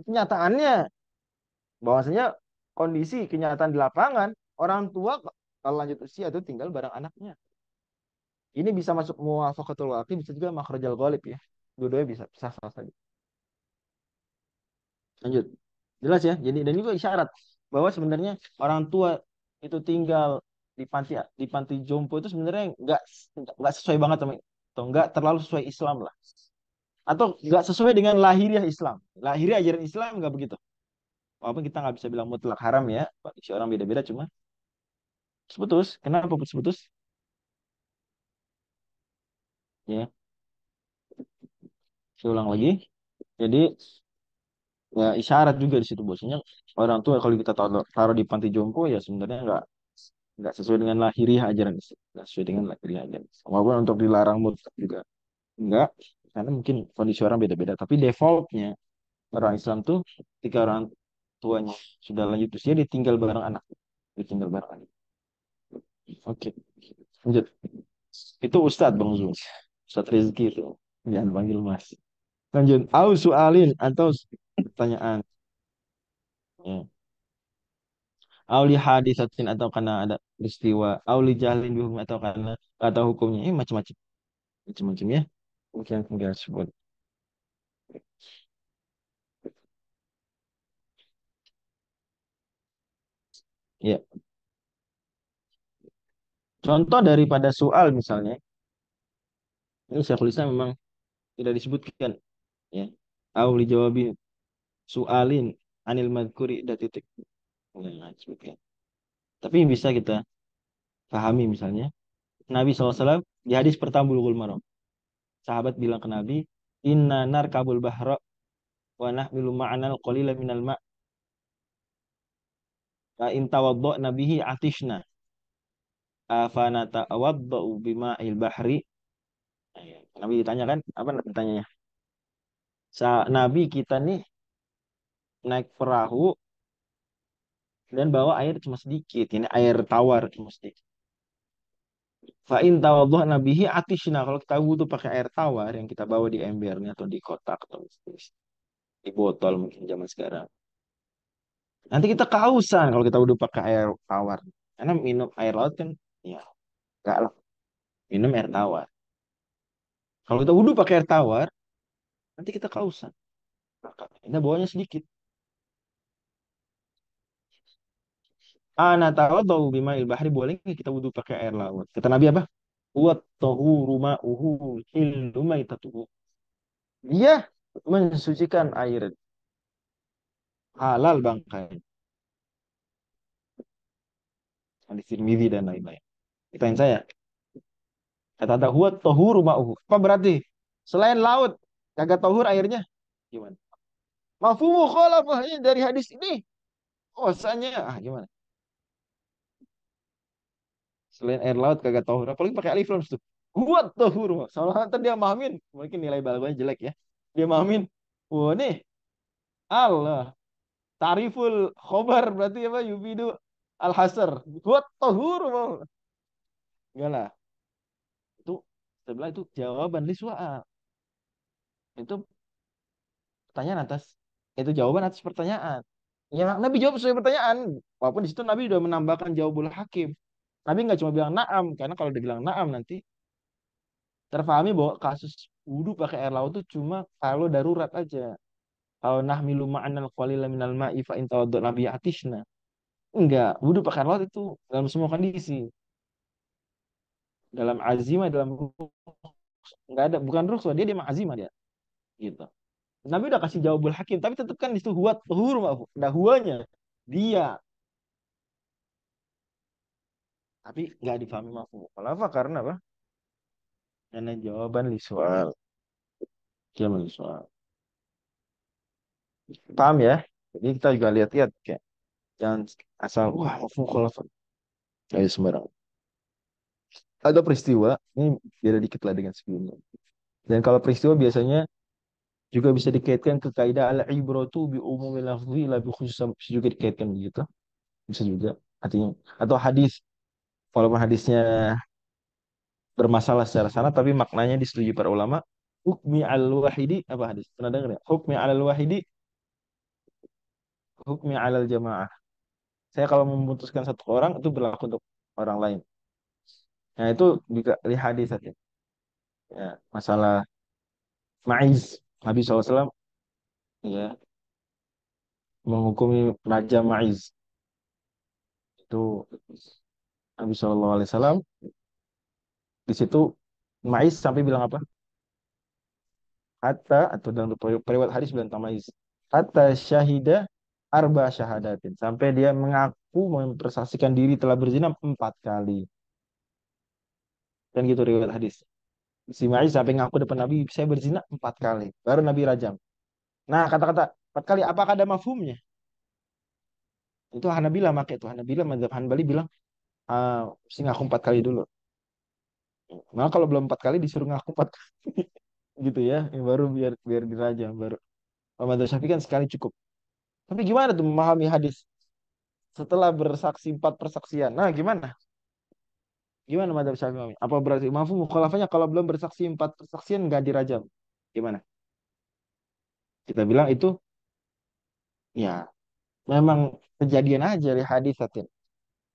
kenyataannya bahwasanya kondisi kenyataan di lapangan orang tua kalau lanjut usia itu tinggal bareng anaknya. Ini bisa masuk muwafaqatul waqi, bisa juga makhrajal ghalib ya. Dua-duanya bisa sah-sah saja. Lanjut. Jelas ya. Jadi dan juga isyarat bahwa sebenarnya orang tua itu tinggal di panti jompo itu sebenarnya nggak sesuai banget sama atau nggak terlalu sesuai Islam lah. Atau nggak sesuai dengan lahiriah Islam. Lahiriah ajaran Islam nggak begitu. Walaupun kita nggak bisa bilang mutlak haram ya. Bagi orang beda-beda cuma putus. Kenapa putus? Ya, saya ulang lagi. Jadi ya isyarat juga di situ bosnya orang tua kalau kita taruh di panti jompo ya sebenarnya nggak sesuai dengan lahiriah ajaran Islam, nggak sesuai dengan lahiriah ajaran Islam. Walaupun untuk dilarang mutlak juga enggak, karena mungkin kondisi orang beda-beda. Tapi defaultnya orang Islam tuh ketika orang tuanya sudah lanjut usia ditinggal bareng anak, ditinggal bareng anak. Oke, lanjut. Itu Ustadz Bang Zul, Ustadz Rizky itu jangan panggil Mas. Lanjut, au sualin atau pertanyaan. Ya. Auli hadisatin atau karena ada peristiwa, auli jahlin bihum atau karena kata hukumnya, ini macam-macam ya. Mungkin enggak sebut. Ya, contoh daripada soal misalnya, ini saya tulisnya memang tidak disebutkan ya. Auli jawabi soalin anil madkuri dan titik. Nggak disebutkan. Tapi bisa kita pahami misalnya, Nabi SAW di hadis pertama Bulughul Maram, sahabat bilang ke Nabi, Inna narkabul bahra wa nahmilu ma'anal qalila minal ma' fa in tawadda'na bihi atishna afanata awadda'u bima'il bahri. Nah, ya. Nabi ditanya kan, apa pertanyaannya? Nabi kita nih naik perahu dan bawa air cuma sedikit, ini air tawar cuma sedikit. Fa in tawadda'na bihi atishna, kalau kita butuh pakai air tawar yang kita bawa di embernya atau di kotak atau di botol mungkin zaman sekarang. Nanti kita kehausan kalau kita udah pakai air tawar. Karena minum air laut kan, ya enggak lah. Minum air tawar. Kalau kita wudhu pakai air tawar, nanti kita kehausan. Maka kita bawanya sedikit. Ana tawadhu bima'il bahri, boleh nggak kita wudhu pakai air laut? Kata Nabi apa? Wa tahuru ma'uhu hillu maitatuhu. Dia mensucikan air halal bangkai. Hadis Tirmidzi dan lain-lain. Tanya saya, kata ada huwa tahuru ma'uhu. Apa berarti? Selain laut, kagak tahur airnya? Gimana? Mafhumu khalafahnya dari hadis ini. Bahwasanya gimana? Selain air laut kagak tahur. Apalagi pakai alif lam tuh. Huwa tahur. Soalnya nanti dia mahamin. Mungkin nilai balaghahnya jelek ya. Dia mahamin. Wah nih. Allah. Tariful khobar berarti apa? Yubidu al-hasr. Huwa tahur. Enggak lah. Itu sebelah itu jawaban li soal. Itu pertanyaan atas. Itu jawaban atas pertanyaan. Ya, Nabi jawab sesuai pertanyaan. Walaupun di situ Nabi sudah menambahkan jawabul hakim. Nabi nggak cuma bilang naam, karena kalau dia bilang naam nanti terpahami bahwa kasus wudhu pakai air laut itu cuma kalau darurat aja. Kalau nahmilu ma'anal qalila minal ma'i fa in tawadda'na bi atishna. Enggak, wudhu pakai air laut itu dalam semua kondisi. Dalam azimah, enggak ada, bukan rukhsah, dia memang azimah dia. Gitu. Nabi udah kasih jawabul hakim, tapi tetap kan itu huwa tuhur, ada huwanya. Dia, tapi nggak difahami mafhum. Kenapa? Karena apa? Karena jawaban li soal. Jawaban soal. Paham ya? Jadi kita juga lihat-lihat kayak Jangan asal wah mafhum mukhalafah. Ayo sembarang. Ada peristiwa, ini beda dikit lah dengan sebelumnya. Dan kalau peristiwa biasanya juga bisa dikaitkan ke kaidah al-ibratu bi umumil lafzi la bi khusus, bisa juga dikaitkan begitu. Bisa juga artinya, atau hadis, walaupun hadisnya bermasalah secara sanad tapi maknanya disetujui para ulama. Hukmi al-wahidi, apa hadis? Pernah dengar ya? Hukmi al-wahidi, hukmi al jamaah. Saya kalau memutuskan satu orang itu berlaku untuk orang lain. Nah, itu juga di hadis saja. Ya, masalah Ma'iz, Nabi SAW ya menghukumi Raja Ma'iz. Itu Nabi SAW di situ Ma'iz sampai bilang apa? Hatta, atau dalam periwayat hadis bilang Tamaiz. Hatta syahida arba syahadatin. Sampai dia mengaku mempersaksikan diri telah berzina 4 kali. Dan gitu riwayat hadis. Si Ma'iz sampai ngaku depan Nabi, saya berzina 4 kali. Baru Nabi rajam. Nah, kata-kata 4 kali, apakah ada mafhumnya? Itu Hanabila pakai itu. Hanabila, mazhab Hanbali bilang, mesti ngaku 4 kali dulu. Nah, kalau belum 4 kali disuruh ngaku 4 kali. Gitu ya. Baru biar biar dirajam. Baru. Kalau mazhab Syafi'i kan sekali cukup. Tapi gimana tuh memahami hadis setelah bersaksi 4 persaksian? Nah, gimana? Gimana mazhab Syafi'i? Apa berarti mafhum mukhalafahnya kalau belum bersaksi 4 persaksian nggak dirajam? Gimana? Kita bilang itu ya memang kejadian aja di hadis satin.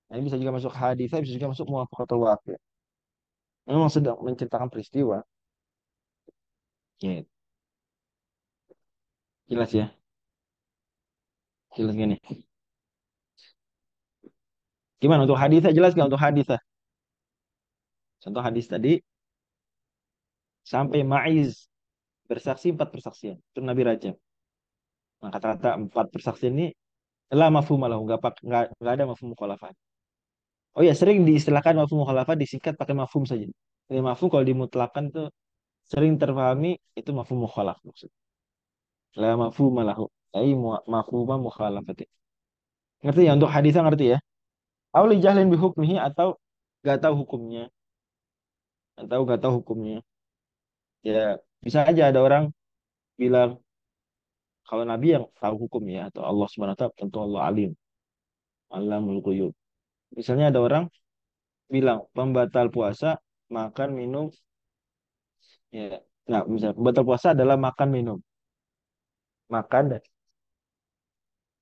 Nah, ini bisa juga masuk hadis, bisa juga masuk muwafaqatul waqi'. Memang sedang menceritakan peristiwa. Ya, jelas ya. Jelas gini. Gimana untuk hadis? Jelas nggak untuk hadis? Contoh hadis tadi sampai Ma'iz bersaksi 4 persaksian. Itu Nabi rajam. Nah, kata-kata 4 persaksian ini lah mafhum malah nggak ada mafhum mukhalafah. Oh ya, sering diistilahkan mafhum mukhalafah disingkat pakai mafhum saja. Ini mafhum kalau dimutlakan tuh sering terpahami itu mafhum mukhalaf maksud. La mafhum malahu. Ai mafhum mukhalafati. Ngerti ya untuk hadisnya ngerti ya? Auli jahlin bi hukmihi atau gak tahu hukumnya. Atau gak tahu hukumnya. Ya, bisa aja ada orang bilang kalau Nabi yang tahu hukumnya atau Allah Subhanahu wa taala tentu Allah alim. Alamul ghuyub. Misalnya ada orang bilang pembatal puasa makan minum ya. Nah, misalnya pembatal puasa adalah makan minum. Makan dan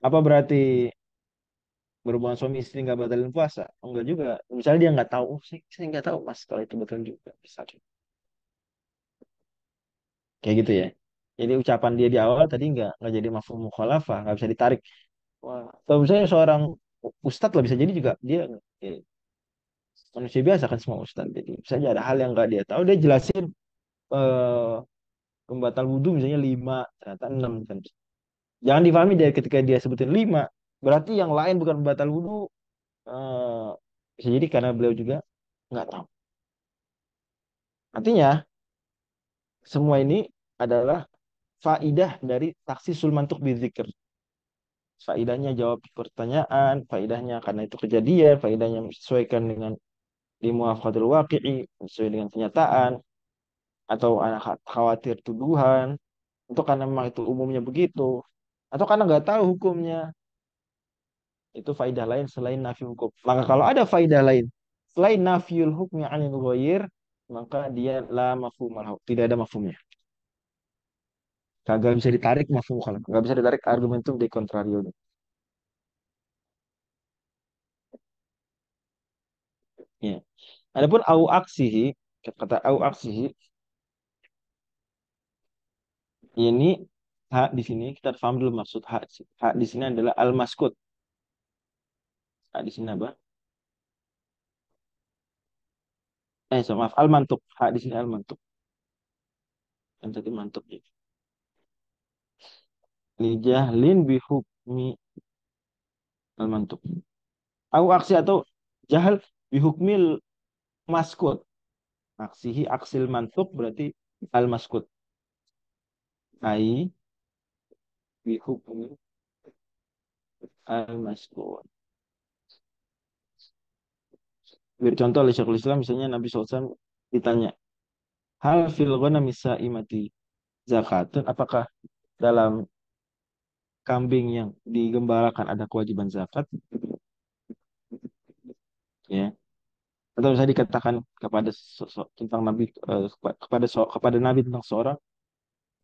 apa berarti berhubungan suami istri nggak batalin puasa? Oh, enggak juga. Misalnya dia nggak tahu, saya nggak tahu mas kalau itu betul juga. Misalnya. Kayak gitu ya. Jadi ucapan dia di awal tadi nggak jadi mafhum mukhalafah, nggak bisa ditarik. Wah, atau misalnya seorang ustadz lah bisa jadi juga dia manusia biasa kan semua ustadz. Jadi misalnya ada hal yang nggak dia tahu, dia jelasin eh, pembatal wudhu misalnya 5, ternyata 6 kan. Jangan difahami dari ketika dia sebutin 5, berarti yang lain bukan pembatal wudhu. eh, Bisa jadi karena beliau juga nggak tahu. Artinya semua ini adalah faidah dari taksisul mantuk bidzikr. Faidahnya jawab pertanyaan, faidahnya karena itu kejadian, faidahnya sesuaikan dengan di muwafaqatul waqi'i, sesuai dengan kenyataan, atau anak khawatir tuduhan, itu karena memang itu umumnya begitu, atau karena nggak tahu hukumnya, itu faidah lain selain nafi hukum. Maka kalau ada faidah lain selain nafiul hukmi anil ghair, maka dia la mafhum lahu, tidak ada mafhumnya. Kagak bisa ditarik mafhum kalau nggak bisa ditarik argumentum de contrario. Ya. Adapun au aksihi, kata au aksihi ini hak di sini kita paham dulu maksud hak. Hak di sini adalah al maskut. Hak di sini apa? Maaf, al mantuk. Hak di sini al mantuk. Yang tadi mantuk ya. Lijahlin bihukmi al mantuk. Au aksi atau jahal bihukmil maskut. Aksihi aksil mantuk berarti al maskut. Ai bihukmi al-maskut. Beri contoh oleh Syekhul Islam, misalnya Nabi SAW ditanya, hal fil ghanami saimati zakatun, apakah dalam kambing yang digembalakan ada kewajiban zakat? Ya. Atau bisa dikatakan kepada tentang Nabi, kepada Nabi tentang seorang,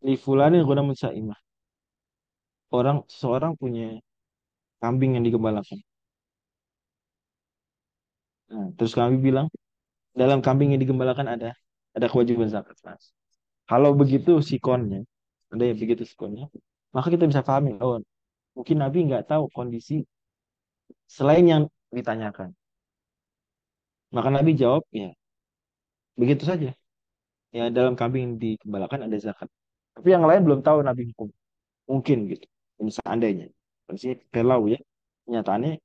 li fulani ghanamun saimah. Seseorang punya kambing yang digembalakan. Nah, terus kami bilang, dalam kambing yang digembalakan ada kewajiban zakat. Nah, kalau begitu sikonnya, ada yang begitu sikonnya, maka kita bisa pahami, oh mungkin Nabi nggak tahu kondisi selain yang ditanyakan. Maka Nabi jawab, ya begitu saja. Ya dalam kambing yang digembalakan ada zakat. Tapi yang lain belum tahu Nabi hukum. Mungkin gitu. Ini seandainya. Maksudnya kalau ya, kenyataannya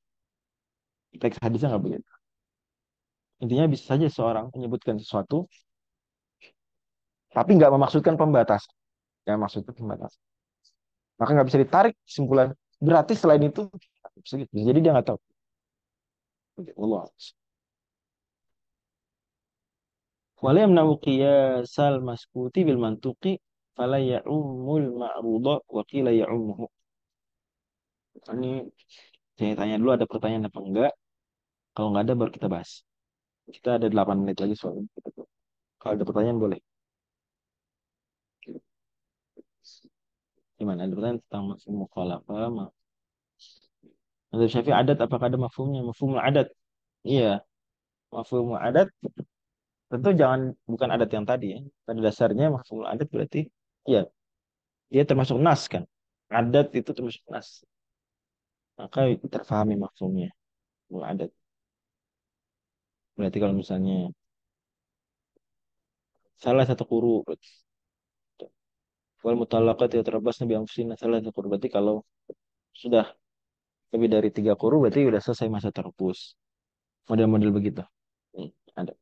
teks hadisnya nggak begitu. Intinya bisa saja seorang menyebutkan sesuatu, tapi nggak memaksudkan pembatas. Nggak maksudnya pembatas. Maka nggak bisa ditarik kesimpulan. Berarti selain itu, segitu. Jadi dia nggak tahu. Allah. Wala yamna'u qiyasal maskuti bil mantuqi fala ya'ummul ma'ruda wa qila ya'ummuhu. Ini saya tanya dulu ada pertanyaan apa enggak? Kalau nggak ada baru kita bahas. Kita ada 8 menit lagi soalnya. Kalau ada pertanyaan boleh. Gimana? Ada pertanyaan tentang mafhum mukhalafah? Mazhab Syafi'i adat apakah ada mafhumnya? Mafhumul adat. Iya, mafhumul adat tentu bukan adat yang tadi ya. Pada dasarnya mafhumul adat berarti iya, dia termasuk nas kan. Adat itu termasuk nas. Maka terfahami mafhumnya. Mafhumul adat. Berarti kalau misalnya salah satu kuru berarti wal mutallaqat yatarabbasna bi anfusihinna salah satu kuru berarti kalau sudah lebih dari 3 kuru berarti sudah selesai masa terhapus. Model-model begitu. Ada.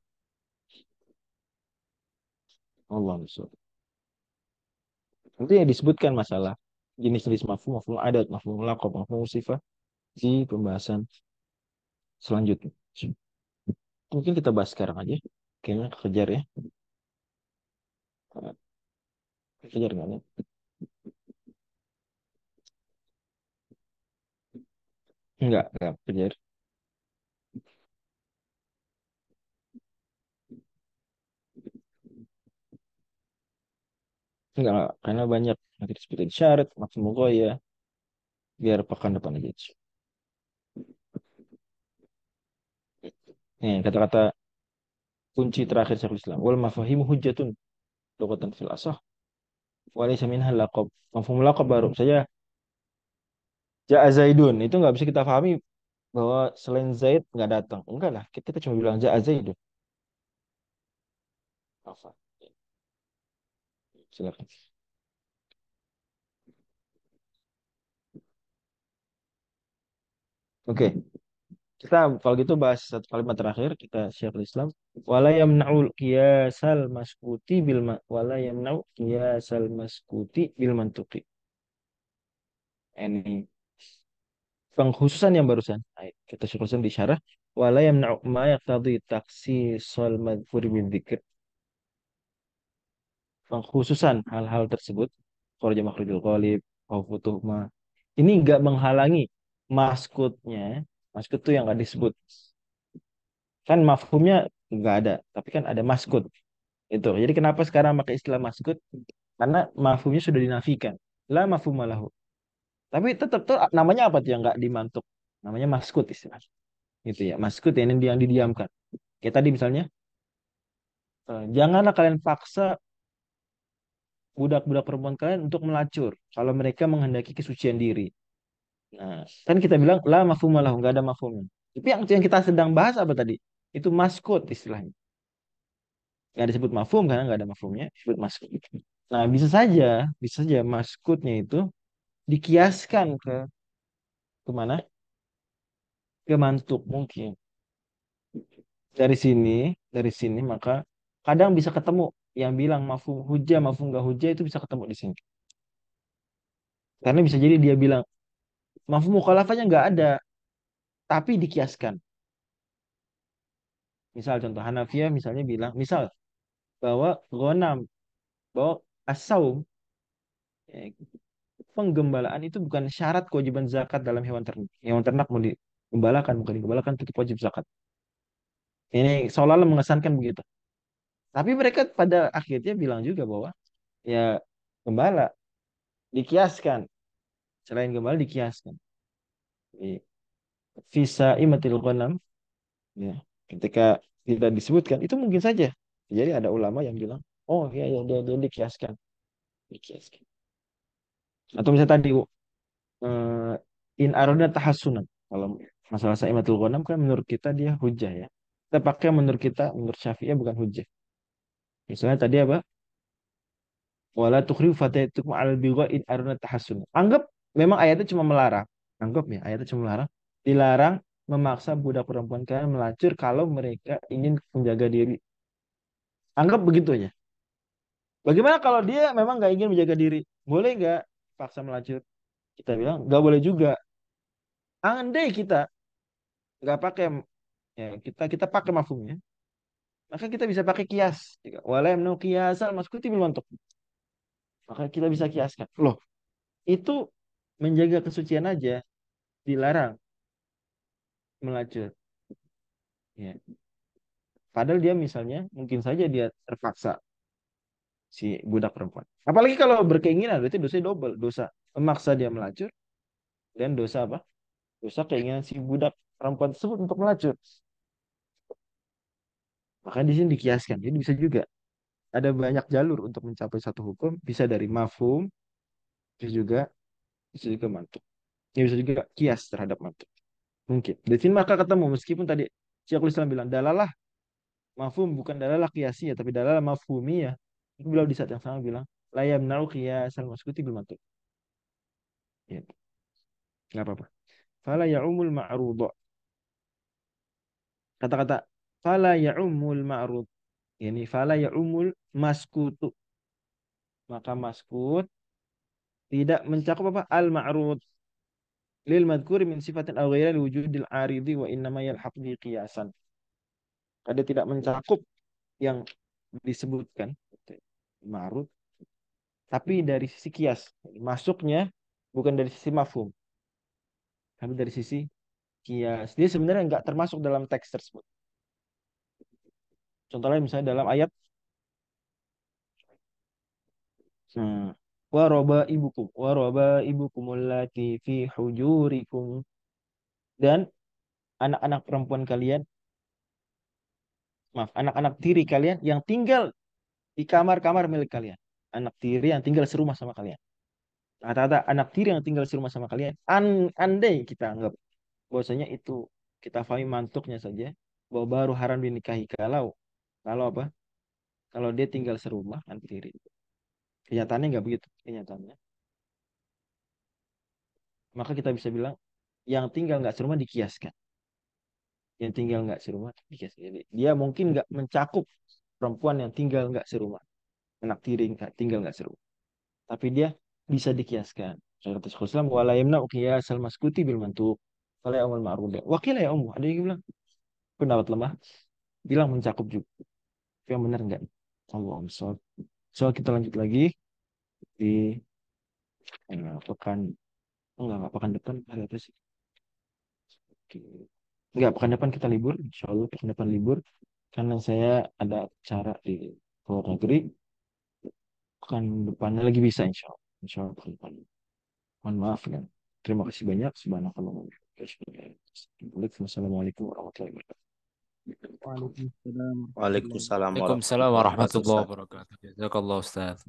Allah Rasul. Nanti ya disebutkan masalah jenis-jenis mafhum, mafhum adat, mafhum laqab, mafhum sifat di pembahasan selanjutnya. Mungkin kita bahas sekarang aja. Kayaknya kejar ya. Kejar nggak nih? Enggak kejar. Enggak, karena banyak nanti disebutin syarat, mafhum ya. Biar pekan depan aja. Nih, kata-kata kunci terakhir Syekhul Islam. Wal mafahimu hujjatun lughatan fil asah wa laysa minha laqab. Mafhum laqab baru saja ja'a Zaidun itu nggak bisa kita pahami bahwa selain Zaid nggak datang. Enggak lah, kita cuma bilang ja'a Zaidun. Apa? Silakan. Oke, kita kalau gitu bahas satu kalimat terakhir kita Syekhul Islam. Wala yamna'ul qiyasal maskuti wala yamna'u qiyasal maskuti bil mantuqi. Ini pengkhususan yang barusan. Kita Syekhul Islam di syarah wala yamna'u ma yaqtadi taksisal madhkur bil dzikr. Pengkhususan hal-hal tersebut kharaja makhrajul ghalib au futuh ma. Ini enggak menghalangi maskutnya. Maskut itu yang nggak disebut. Kan mafhumnya nggak ada, tapi kan ada maskut. Itu. Jadi kenapa sekarang pakai istilah maskut? Karena mafhumnya sudah dinafikan. La mafhuma lahu. Tapi tetap tuh namanya apa tuh yang nggak dimantuk? Namanya maskut istilahnya. Gitu ya. Maskut ya, yang didiamkan. Kayak tadi misalnya, janganlah kalian paksa budak-budak perempuan kalian untuk melacur kalau mereka menghendaki kesucian diri. Nah, kan kita bilang la mafhuma lahu, nggak ada mafhumnya. Tapi yang kita sedang bahas apa tadi? Itu maskut istilahnya. Nggak disebut mafhum karena nggak ada mafhumnya, disebut maskut. Nah, bisa saja maskutnya itu dikiaskan kemana? Ke mantuk mungkin. Dari sini maka kadang bisa ketemu yang bilang mafhum hujah, mafhum nggak hujah itu bisa ketemu di sini. Karena bisa jadi dia bilang Mafhum mukhalafahnya nggak ada, tapi dikiaskan. Misal contoh Hanafiyah misalnya bilang, misal bahwa ghanam, bahwa as-saum, ya, penggembalaan itu bukan syarat kewajiban zakat dalam hewan ternak. Hewan ternak mau digembalakan, bukan digembalakan tetap wajib zakat. Ini seolah-olah mengesankan begitu. Tapi mereka pada akhirnya bilang juga bahwa ya gembala dikiaskan. Selain gembala dikiaskan. Jadi, visa imatil ghanam, ya, ketika tidak disebutkan itu mungkin saja. Jadi ada ulama yang bilang, oh iya ya dia dikiaskan, dikiaskan. Atau misalnya tadi in aroda tahassunan. Kalau masalah saimatul ghanam kan menurut kita dia hujah ya. Kita pakai menurut kita, menurut Syafi'iyah bukan hujah. Misalnya tadi apa? Wala tukhrifu fatayatukum al bigha in aroda tahassunan. Anggap memang ayatnya cuma melarang. Anggap ya ayatnya cuma melarang. Dilarang memaksa budak perempuan kalian melacur kalau mereka ingin menjaga diri. Anggap begitu aja. Bagaimana kalau dia memang nggak ingin menjaga diri? Boleh nggak paksa melacur? Kita bilang nggak boleh juga. Andai kita nggak pakai, ya kita pakai mafhumnya, maka kita bisa pakai kias. Wala yamnu qiyasal maskuti bil mantuq. Maka kita bisa kiaskan. Loh, itu menjaga kesucian aja dilarang melacur. Ya. Padahal dia misalnya mungkin saja dia terpaksa si budak perempuan. Apalagi kalau berkeinginan berarti dosa double, dosa memaksa dia melacur dan dosa apa? Dosa keinginan si budak perempuan tersebut untuk melacur. Maka di sini dikiaskan. Jadi bisa juga ada banyak jalur untuk mencapai satu hukum, bisa dari mafhum, bisa juga mantuk. Ya bisa juga kias terhadap mantuk. Mungkin. Di sini maka ketemu meskipun tadi Syekhul Islam bilang dalalah mafhum bukan dalalah kiasiyah tapi dalalah mafhumiyah. Itu beliau di saat yang sama bilang la yamna'u qiyasal maskuti bil mantuk. Ya, enggak apa-apa. Fala ya'umul ma'rud. Kata-kata fala ya'umul ma'rud. Yani fala ya'umul maskutu. Maka maskut tidak mencakup apa? Al-ma'rud lil madhkuri min sifatin aw ghairi wujudil aridi wa innama yalhaq bi qiyasan. Ada tidak mencakup yang disebutkan ma'rud tapi dari sisi kias. Masuknya bukan dari sisi mafhum, tapi dari sisi kias. Dia sebenarnya nggak termasuk dalam teks tersebut. Contohnya misalnya dalam ayat waroba ibukum allati fi hujurikum, dan anak-anak perempuan kalian, maaf, anak-anak tiri kalian yang tinggal di kamar-kamar milik kalian. Anak tiri yang tinggal serumah sama kalian. Kata-kata anak tiri yang tinggal serumah sama kalian, andai kita anggap bahwasanya itu kita fahami mantuknya saja, bahwa baru haram dinikahi kalau kalau apa? Kalau dia tinggal serumah anak tiri. Kenyataannya nggak begitu. Kenyataannya. Maka kita bisa bilang yang tinggal nggak serumah dikiaskan. Yang tinggal nggak serumah dikiaskan. Jadi, dia mungkin nggak mencakup perempuan yang tinggal nggak serumah. Anak tiri tinggal nggak serumah. Tapi dia bisa dikiaskan. Kata Syekhul Islam, wala yamna'u qiyasal maskuti bil mantuq. Wala ya'mul ma'ruda. Wakil ya umum. Ada yang bilang pendapat lemah. Bilang mencakup juga. Yang benar enggak? Allah so kita lanjut lagi di pekan, enggak pekan depan hari apa sih? Oke. Enggak, pekan depan kita libur. Insya Allah pekan depan libur. Karena saya ada acara di luar negeri. Pekan depannya lagi bisa insya Allah. Insya Allah pekan depan. Mohon maaf ya. Terima kasih banyak. Subhanakallah. Wassalamualaikum warahmatullahi wabarakatuh. Waalaikumsalam. Waalaikumsalam Waalaikumsalam warahmatullahi warahmatullahi wabarakatuh, Ustaz. wabarakatuh. Jazakallah Ustaz.